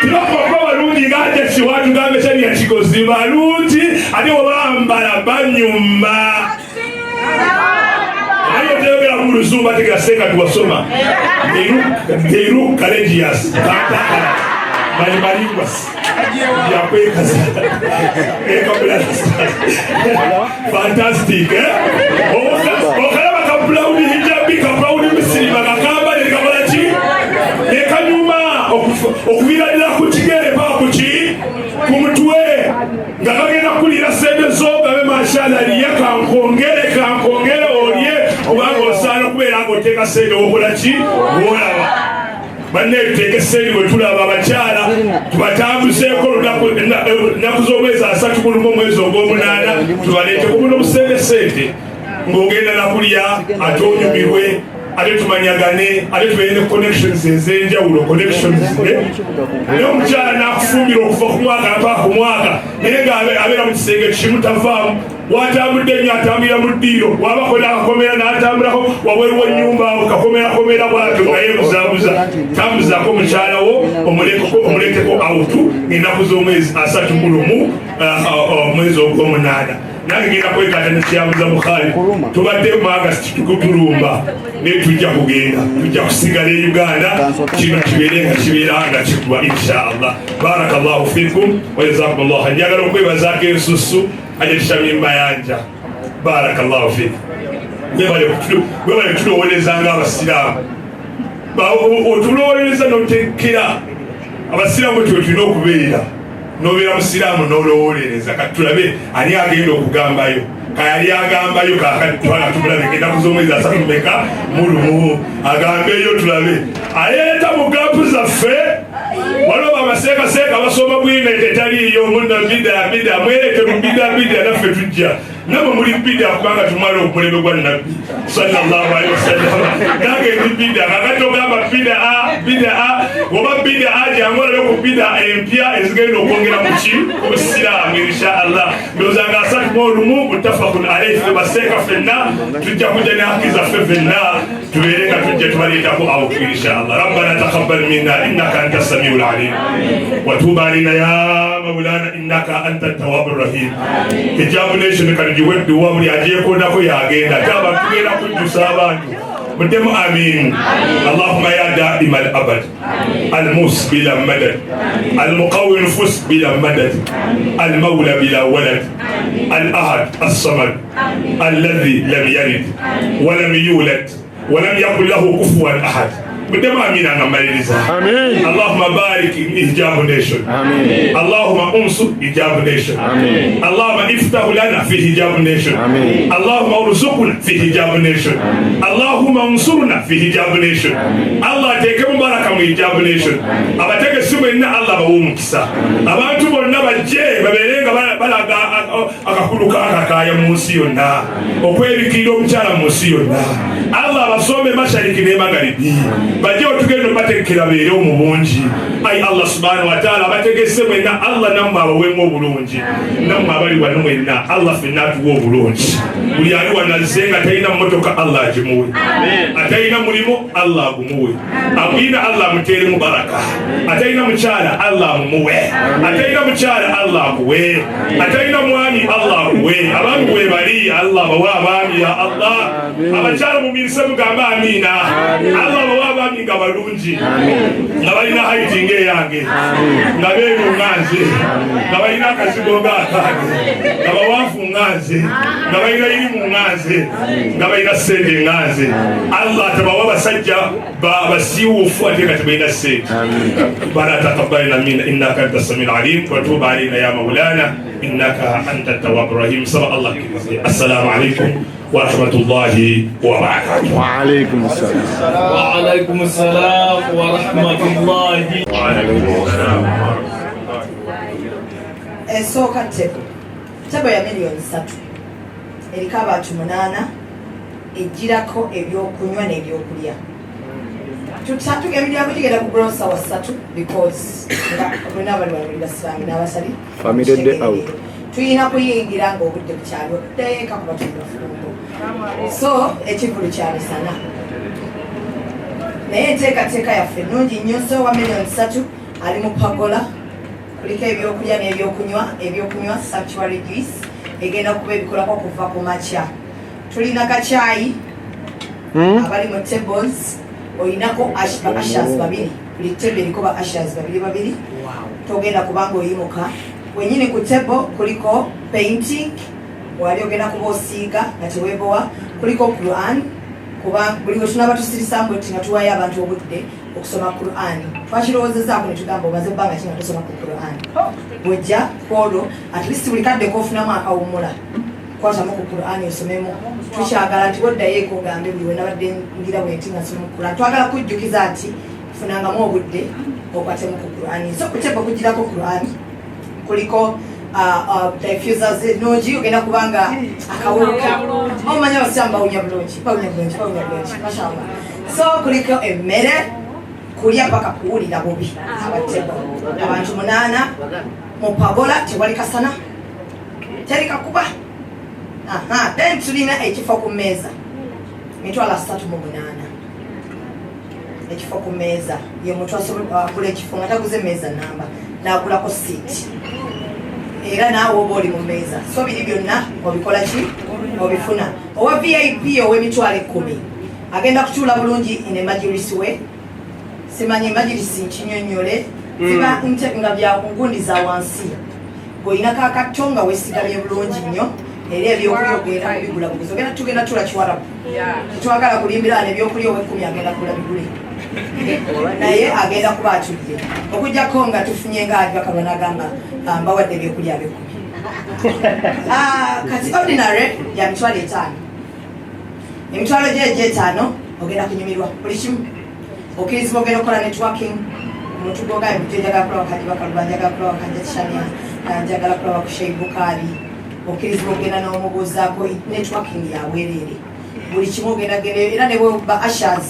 Tunakuba balungi ng'ajja kiwatu gambe kyali ya kigozi balungi ate wabambala banyuma. Ayo tebera mu Luzumba tegaseka tuwasoma. They look courageous. Malimbalinguas. Fantastic, okalaba ka proud hijabi ka proud muslima kakamba nekabalachi nekanyuma okuviradira ku kigere paka ku mutwe nga bagenda kulira sente zogabe mashallah liye kankongere olye obanga osaana okubeera ng'oteeka sente okolaki olaba. Banne tuteeke sente bwe tulaba abakyala tubatambuzeeko ennaku z'omwezi 31 omwezi ogw'omunaana tubaleeteko buno busente ng'ogenda nakulya ate onyumirwe ate tumanyagane ate tubeere ne connections ez'enjawulo connections naye omukyala n'akufumbira okuva ku mwaka napaka ku mwaka naye ng'abeera mu kisenge kimu tavaamu watambudde nnyo atambulira mu ddiiro wabakola akakomera n'atambulako wabweru w'ennyumba kakomerakomera bwatyo nga yeebuzaabuza tambuzaako mukyalawo omulekeko awutu ennaku z'omwezi 31 omwezi ogw'omunaana. Nange ngenda kwekata ne Hamza Bukhari tubadde mu August tukutulumba naye tujja kugenda tujja kusigala e Uganda kino kibeere nga kibeera nga kikuba inshallah. Barakallahu fikum wa jazakumullahu khairan. Njagala okwebazaako ensusu ajetushamye mbayanja. Barakallahu fikum. Webale tulowoleza ng'abasiraamu otulowoleza n'otekera abasiraamu twe tulina okubeera n'obeera musiraamu n'olowolereza kati tulabe ani agenda okugambayo kayali agambayo kakatwala tumulabe ennaku z'omwezi 31 agambeyo tulabe aleeta mu gapu zaffe waliwo bamaseekaseeka basoma bwina tetaliiyo munda bida mwereke mu bida naffe tujja nabo muli bida kubanga tumala omulembe gwa nabbi sallallahu alaihi wasallam nange ndi bida kakati ogamba bida oba bida jangolayo ku bida empya ezigenda okwongera mu busiraamu inshallah ndowooza nga 31 muttafaqun alayhi fe baseeka ffenna tujja kujja ne haki zaffe ffenna tubeere nga tujja tubaleetako awutu inshallah. Rabbana taqabbal minna innaka anta samiul alim wa tub alaina ya maulana innaka anta tawwabur rahim. Hijabu nation kalijiweddu wa buli ajeekondako yagenda ate abantu tugenda kujjusa abantu مدم آمين. اللهم يا دائم الأبد الموس بلا مدد المقوي النفوس بلا مدد المولى بلا ولد الأحد الصمد الذي لم يلد ولم يولد ولم يكن له كفوا أحد. مدم آمين أنا ماليزا. اللهم بارك إجاب نيشن. اللهم انصر إجاب نيشن. اللهم افتح لنا في حجاب نيشن. اللهم ارزقنا في حجاب نيشن. اللهم انصرنا في حجاب نيشن. الله تكم بركة من حجاب نيشن. أبا تكسبنا الله بومكسا. أبا تبغى بجى ببرينغ بلا أكاكلوكا أكاكايا موسيونا. أقوى بكيلو مشارا موسيونا. Allah abasombe mashariki ne magharibi bajje otugendo batekera beere omubungi ai Allah subhanahu wa ta'ala abategese mwena Allah namma abawemu obulungi namma abali wano mwena Allah fenna tuwa obulungi buli ali wanazenga talina mmotoka Allah agimuwe atalina mulimo Allah agumuwe abwina Allah amutere mu baraka atalina mukyala Allah amumuwe atalina mukyala Allah akuwe atalina mwami Allah akuwe abantu we bali Allah bawa abaami ya Allah abakyala mumirise mugamba amina Allah bawa abaami nga balungi nga balina haiti ng'eyange nga beerunganze nga balina akazigo ng'akange nga bawanfu nganze nga balina irimu nganze nga balina sente nganze Allah tabawa basajja basiiwuufu ate nga tebalina sente bala taqabbalna minna innaka anta samiul alim wa tub alayna ya maulana innaka anta tawwabur rahim saba Allah assalamu alaikum wa rahmatullahi wa barakatuh. Wa alaikum assalam. Wa alaikum assalam wa rahmatullahi wa alaikum esooka tebo ya miliyoni 3 eriko abantu 8 ejjirako ebyokunywa n'ebyokulya tugenda kugenda ku bronsa wa 3 because nga abali babiri basibangi n'abasali family day out tuyina kuyingira ng'obudde bukyali okuteeka ku batunda fulumbo so ekivulu kyalisana naye enteekateeka yaffe nnungi nnyo so wa miliyoni 3 ali mu pagola kuliko ebyokulya n'ebyokunywa sanctuary juice egenda kuba ebikolako okuva ku makya tulina kacyayi abali mu tables oyinako ashers babiri buli table eriko ba ashers babiri togenda kubanga oyimuka wenyini ku table kuliko painting wali ogenda kuba osiiga nga teweebowa kuliko Quran kuba buli wetunaba tusirisambu eti nga tuwayo abantu obudde okusoma Quran twakirowoozezaako ne tugamba omaze ebbanga ki nga tusoma ku Quran bwojja kwolwo at least buli kadde koofunamu akawummula kwatamu ku Quran osomemu tukyagala nti woddayo ekogambe buli wenabadde ngira bwenti nga nsoma ku Quran twagala kujjukiza nti funangamu obudde okwatemu ku Quran so kutepa kugirako Quran kuliko diffusers nungi ogenda kubanga akawuka omanya basamba bawunya bulungi mashallah so kuliko emmere kulya paka kuwulira bubi abatebo abantu 8 mu pagola tewali kasana teri kakuba then tulina ekifo ku mmeeza mitwala 3 mu 8 ekifo ku mmeeza ye muntu asobola kula ekifo nga taguze mmeeza namba n'agulako seat era naawe oba oli mu mmeeza so biri byonna obikola ki obifuna owa VIP ow'emitwalo 10 agenda kutuula bulungi ine majulisi we simanyi majulisi nkinyonyole ziba nga byakungundi za wansi bw'olina kakatto nga weesigamye bulungi nnyo era ebyokulya ogenda kubigula buguzi ogenda tugenda tula kiwarabu tetwagala kulimbira nebyokulya owe10 agenda kula bigule naye agenda kuba atudde okujjako nga tufunye ngaajwakaba nagamba mbawadde ebyokulya bye10 kati ordinary ya mitwalo 5 emitwalo gye5 ogenda kunyumirwa buli kimu okkirizibwa ogenda okukola networking omuntu gwoga njagala kulaba kajibakalubanja njagala kulaba kajatishania njagala kulaba kusheibukaali okkirizibwa ogenda n'omubuuzaako networking yabwereere buli kimu ogenda genda era ne ba ashers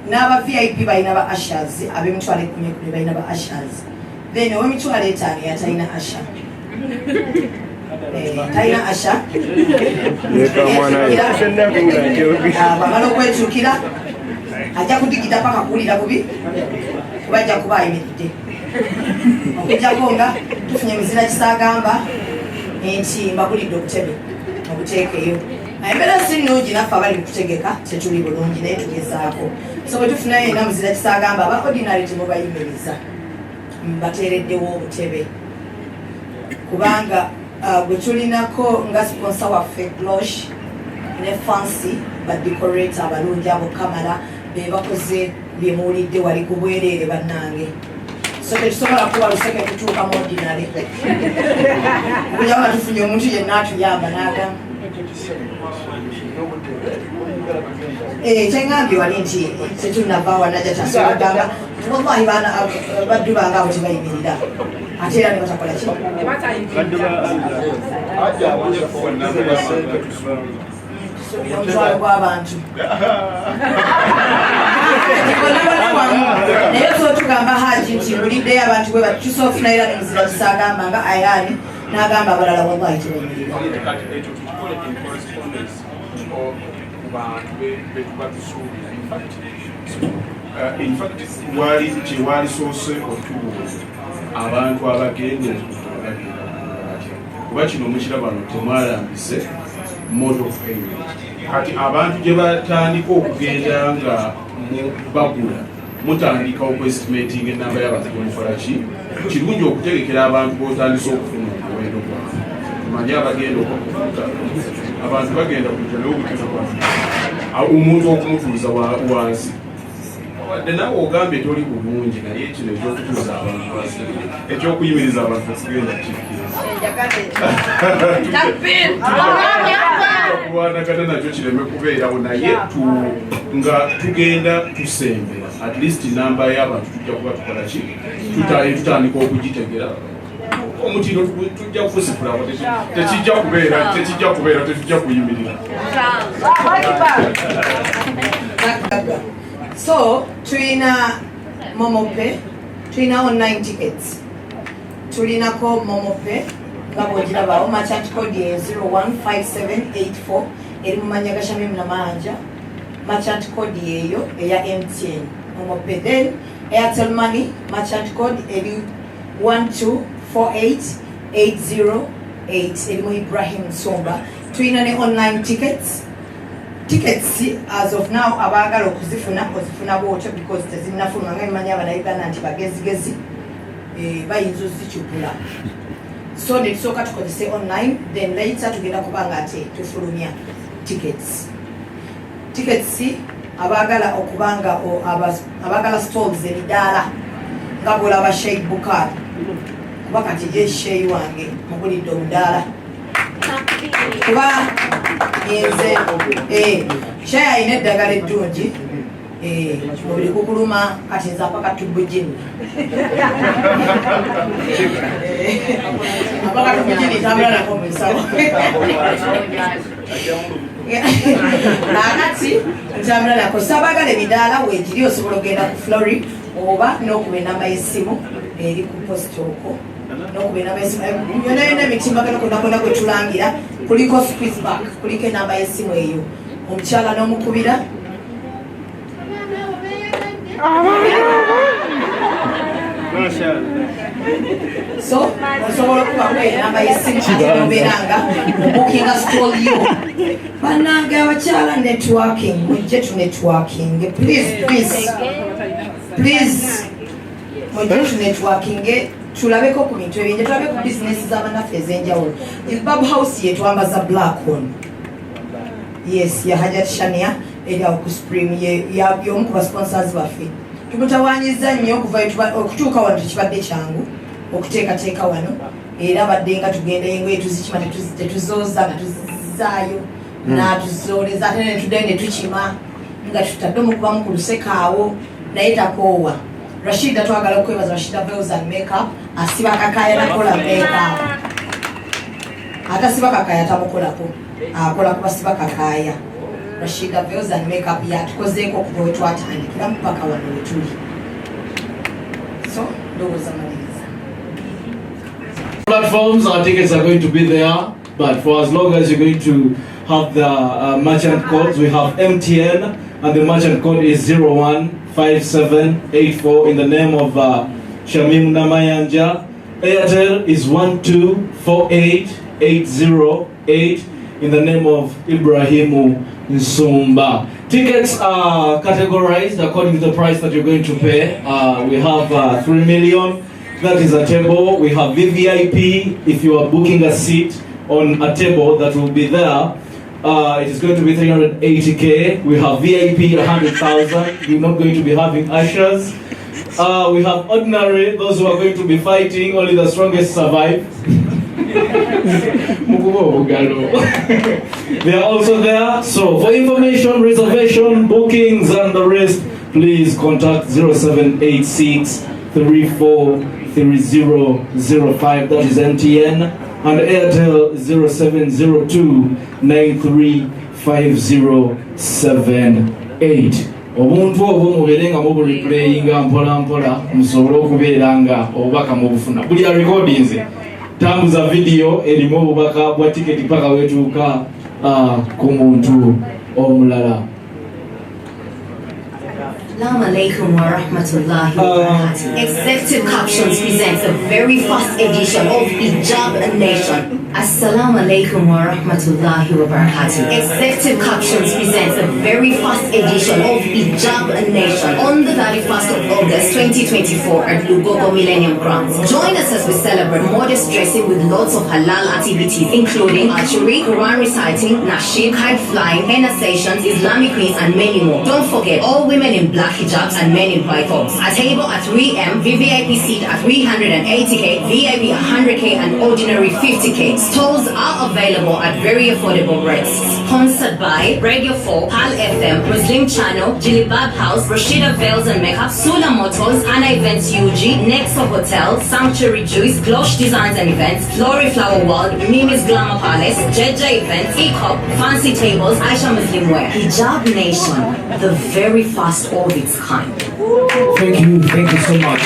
n'aba VIP balina ba ashers ab'emitwalo 10 balina ba ashers then ow'emitwalo 5 yatalina asha talina asha bamala okwetuukira ajja kudigida paka kuwulira bubi kuba ajja kuba ayimiridde okujjako nga tufunye muzira kisaagamba nti mbagulidde obutebe obuteekeyo embeera si nnungi naffe abali kutegeka tetuli bulungi naye tugezaako so bwe tufunayo ena muzira kisaagamba aba ordinary temubayimiriza mbateereddewo obutebe kubanga bwe tulinako nga sponsor waffe Glosh ne Fancy badecorate abalungi abo kamala bebakoze byemuwulidde wali ku bwereere bannange so tetusobola kuba luseke kutuuka mu ordinary okujaga tufunye omuntu yenna atuyamba n'agamba kyengambye wali nti tetunavaawa najja tasobagamba wallahi baddu bange abo tebayimirira ate era ne batakola ki nsuubira omutwalo gw'abantu naye sotugamba haji nti buliddeyo abantu bwe batusoofuna era nemuzira tusagamba nga ayani n'agamba abalala wallahi tebamirira in fact wali soose otubuuza abantu abagenda kuba kino mukiraba no temwalambise moto kati abantu gye batandika okugenda nga bagula mutandika okuestimating enamba y'abantu bemukola ki kirungi okutegekera abantu botandisa okufuna omuwendo gwabwe manye abagenda okukuta abantu bagenda kuja naye obuteza omuntu okumutuuza wansi wadde naawe ogambye toli bulungi naye kino ekyokutuuza abantu ekyokuyimiriza abantu okugenda kikkirizakuwanagana nakyo kireme kubeerawo naye nga tugenda tusembera at least namba y'abantu tujja kuba tukola ki tutandika okugitegera omutindo tujja kufusipulawo tekijja kubeera tetujja kuyimirira. So, tulina Momope, tulina online tickets. Tulinako Momope, nga bwogirabawo merchant code ye 015784 eri mu manya ga Shamim Namanja. Merchant code yeyo eya MTN. Momope then Airtel Money merchant code eri 1248808 eri mu Ibrahim Nsomba. Tulina ne online tickets. Tickets as of now abagala okuzifuna bwotyo because tezinnafunwa nga imanya abanayuganda nti bagezigezi bayinza ozikyukula so netusooka tukozese online then later tugenda kubanga ate tufulumya tickets abagala okubanga abagala stalls emidaala nga bwolaba Sheikh Bukar kuba kati je sheyi wange mugulidde omudaala kuba nze sheyi ayina eddagala eddungi mubiri kukuluma kati nze apaka tubujini apaka tubujini tambula nako musawo nakati ntambula nako sabagala emidaala wegiri osobola okugenda ku Flori oba n'okuba enamba y'essimu eri ku post okwo n'okuba enamba y'essimu yonna yonna emitimbagano konna kwe tulangira kuliko Squeezeback kuliko enamba y'essimu eyo omukyala n'omukubira so osobola okubamu enamba y'essimu ate nobeeranga obukinga stolyo bannange abakyala networking mujje tu networking please mujje tu networking tulabeko ku bintu ebingi tulabe ku bizinesi z'abannaffe ez'enjawulo Ilbab House yetwambaza Black Horn yes ya Hajat Shania eri awo ku Spring y'omu ku basponsors baffe tumutawaanyiza nnyo okutuuka wano tekibadde kyangu okuteekateeka wano era badde nga tugendayo engoye tuzikima tetuzooza nga tuzizaayo n'atuzooleza ate netuddayo ne tukima nga tutadde omukubamu ku lusekaawo naye takoowa Rashida twagala okwebaza Rashida Veils and Makeup asiba kakaya nakola makeup atasiba kakaya tamukolako akola kubasiba kakaya Rashida Veils and Makeup yatukozeeko okuva we twatandikira mpaka wano we tuli so ndowooza maliriza. Platforms, our tickets are going to be there, but for as long as you're going to have the merchant codes, we have MTN and the merchant code is 015784 in the name of Shamim Namayanja. Airtel is 1248808 in the name of Ibrahimu Nsumba. Tickets are categorized according to the price that you're going to pay. We have 3 million, that is a table. We have VVIP, if you are booking a seat on a table that will be there. It is going to be 380k. We have VIP 100,000. We're not going to be having ushers. We have ordinary, those who are going to be fighting, only the strongest survive. They are also there. So for information, reservation, bookings and the rest, please contact 0786 343005. That is MTN. And Airtel 0702 93 5078. Obuntu obwo mubeere nga mubuliplayinga mpola mpola musobole okubeera nga obubaka mubufuna. Buli ya recordings tambuza video erimu obubaka bwa tiketi paka wetuuka ku muntu omulala. Assalamu alaikum wa rahmatullahi wa barakatuh. Executive Captions presents the very first edition of Hijab Nation. Assalamu alaikum wa rahmatullahi wa barakatuh. Executive Captions presents the very first edition of Hijab Nation on the 31st of August 2024 at Lugogo Millennium Grounds. Join us as we celebrate modest dressing with lots of halal activities including archery, Quran reciting, nasheed, kite flying, henna sessions, Islamic quiz and many more. Don't forget, all women in black hijabs and men in white robes. A table at 3M, VVIP seat at 380k, VIP 100k and ordinary 50k. Stalls are available at very affordable rates. Sponsored by Radio 4, PAL FM, Muslim Channel, Jilibab House, Rashida Veils and Makeup, Sula Motors, Anna Events UG, Nexa Hotel, Sanctuary Juice, Glosh Designs and Events, Glory Flower World, Mimi's Glamour Palace, Jeja Events, ECOP, Fancy Tables, Aisha Muslim Wear. Hijab Nation, the very first of its kind. Thank you so much.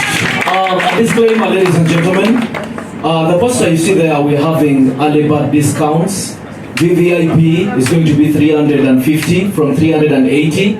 A disclaimer, ladies and gentlemen. The poster you see there, we're having early bird discounts. VVIP is going to be 350 from 380.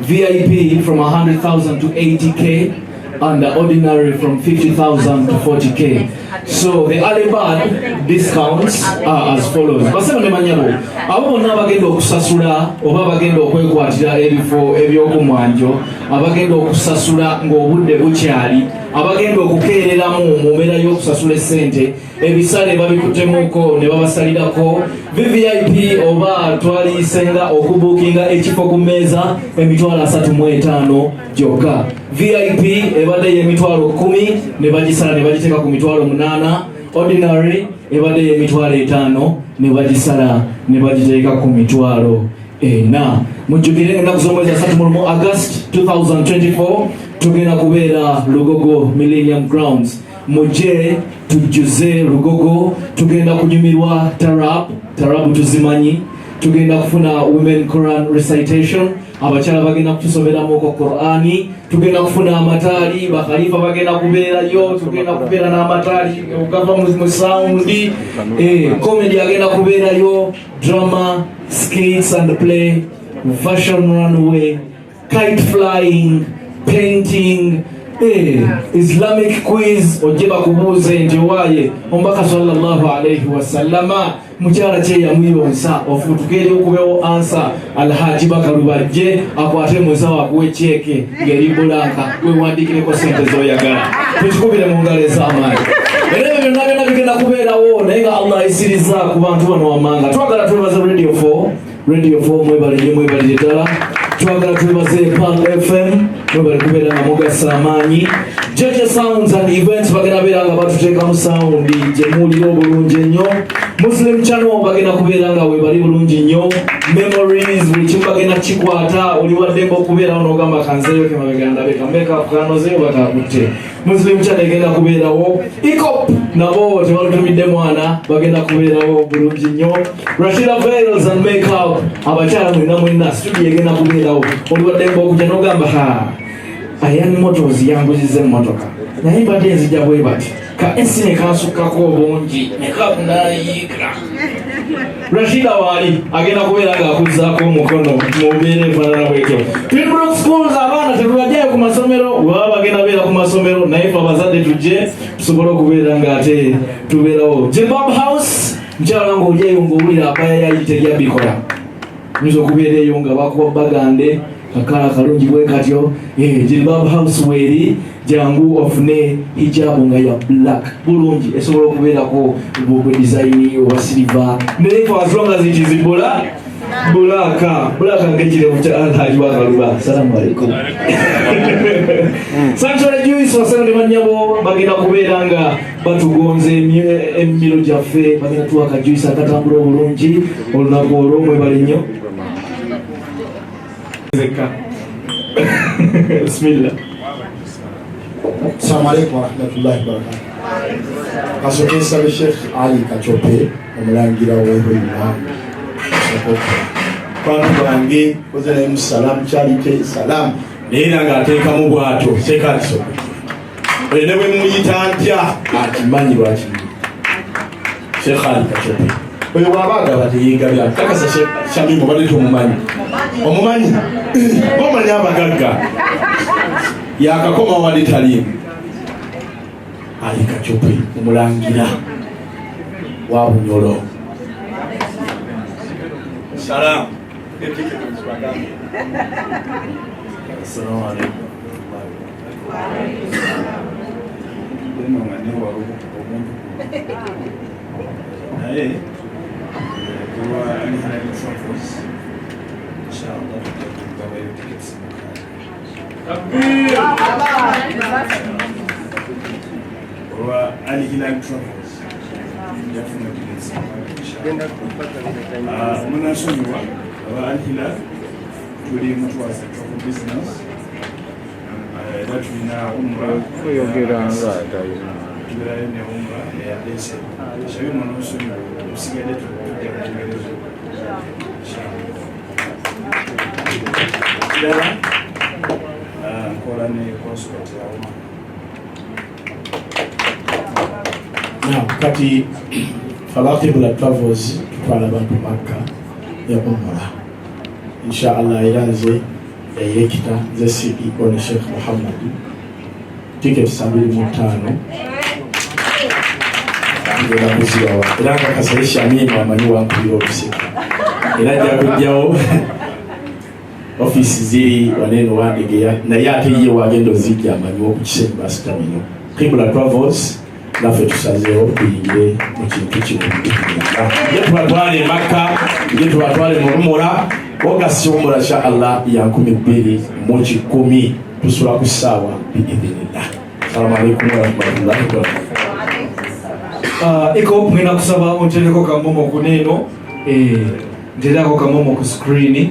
VIP from 100,000 to 80k. And the ordinary from 50,000 to 40k. So the early bird discounts are as follows. Basema nemanyabo abo bonna abagenda okusasula oba abagenda okwekwatira ebifo ebyokumwanjo, abagenda okusasula ng'obudde bukyali, abagenda okukeereramu mu mbeera y'okusasula essente, ebisale babikutemuko ne babasalirako. VVIP oba twaliyisenga okubuukinga ekifo ku mmeeza emitwalo 35 gyokka. VIP ebadde y'emitwalo 10 ne bagisala ne bagiteeka ku mitwalo 8. Ordinary ebadde y'emitwalo 5 ne bagisala ne bagiteeka ku mitwalo 4. Mujjukire ennaku z'omwezi 3 mu August 2024 tugenda kubeera Lugogo Millennium Grounds. Mujje tujjuze Lugogo, tugenda kunyumirwa tarabu tuzimanyi, tugenda kufuna women Quran recitation, abakyala bagenda kutusomeramu ko Qur'ani, tugenda kufuna amataali, bakhalifa bagenda kubeerayo, tugenda kubeera n'amataali okava mu soundi, comedy agenda kubeerayo, drama, skates and play, fashion runway, kite flying, painting, Islamic quiz. Ojeba kubuuze nti waaye omubaka sallallahu alayhi wasallama mukyala kye yamuyonsa ofutukere okubewo ansa Alhaji Bakalubajje akwate musawo akuwe kyeke ngeri bulanka wewandikireko sente zoyagala tukikubire mu ngalo ez'amaanyi. Era ebyo byonna byonna bigenda kubeerawo naye nga Allah ayisiriza ku bantu bano wamanga. Twagala twebaze Radio 4 mwebale ddala. Twagala twebaze PAL FM mwebale kubeera nga mugasa amaanyi. Jeje Sounds and Events bagenda beera nga batuteekamu soundi gye muwulira obulungi ennyo. Muslim Channel bagenda kubeera nga webali bulungi nnyo. Memories buli kimu bagenda kikwata, oli waddemba okubeerawo n'ogamba kanzeeyo ke mabega ndabe kameka kanozeeyo bakakutte. Muslim Channel egenda kubeerawo. ECOP nabo tebalutumidde mwana bagenda kubeerawo bulungi nnyo. Rashida Veils and Makeup abakyala mwenna studio egenda kubeerawo. Oli waddemba okujja n'ogamba Ayan Motors yanguzize emmotoka naye mbadde nzija bwe bati ka ensine kansukkako obungi nekakunayiika. Rashida waali agenda kubeera ng'akuzzaako omukono mu mbeera efaanana bwetyo. Twinbrook Schools abaana tetubajjayo ku masomero, baba bagenda beera ku masomero naye fe abazadde tujje tusobole okubeera ng'ate tubeerawo. Jilbab House mukyala ng'olyayo ng'owulira abaya yayite lyabikola nyinza okubeera eyo nga bakuba bagande akala kalungi bwe katyo. Jilbab House weeri jangu ofune hijabu nga ya black bulungi esobola okubeerako bwe design oba silver naye for as long as it is bulaka ng'ekirevu kya Alhaji Bakaluba. Assalamu alaikum. Sanctuary Juice wasanga banyabo bagenda kubeera nga batugonze emimiro gyaffe, bagenda tuwa ka juice akatambula obulungi olunaku olwo mwebale nnyo. Bismillah. Assalamu alaikum warahmatullahi wabarakatuh. Kasomesa Sheikh Ali Kachope omulangira w'ebulima kwanu bange koze naye musalamu kyalite salamu naye nanga ateekamu bwato sekaliso oyo ne bwe muyita ntya akimanyi lwakimu Shekhali Kachope oyo bwabagaba teyeegabya kakasa Shamimu badde tumumanyi omumanyi bomanyi abagagga yakakoma wali talimu Ali Kachope omulangira wa Bunyolo. Salam. Assalamu alaikum. Naye kuba alihana travels inshallah tutakugabayo tickets kuba alihana travels yafuna tickets munasonyiwa aba alihana tuli mutwaza travel business era tulina umra tuberayo ne umra eyadese shayo munasonyiwa usigale tujja kutegerezo Dara nkola ne consulate ya umma kati Falaqibula Travels tutwala abantu Makka ya umra inshallah era nze yekita ze CEO ne Sheikh Muhammad ticket 75 ngera kuziwa era kakasalisha mimi amanyi wankulira okusika era jakujjawo ofisi ziri waneno wandegeya naye ate ye wagenda ozijja amanyi okukisemba sitamino Qibula Travels naffe tusazeewo tuyingire mu kintu kino ye tubatwale Makka ye tubatwale mu Umura August umura insha Allah ya 2010 tusula ku ssaawa biidhinillah. Assalamu alaikum warahmatullahi wabarakatuh. Iko mwina kusaba onteleko kamomo kuneno ndelako kamomo ku screen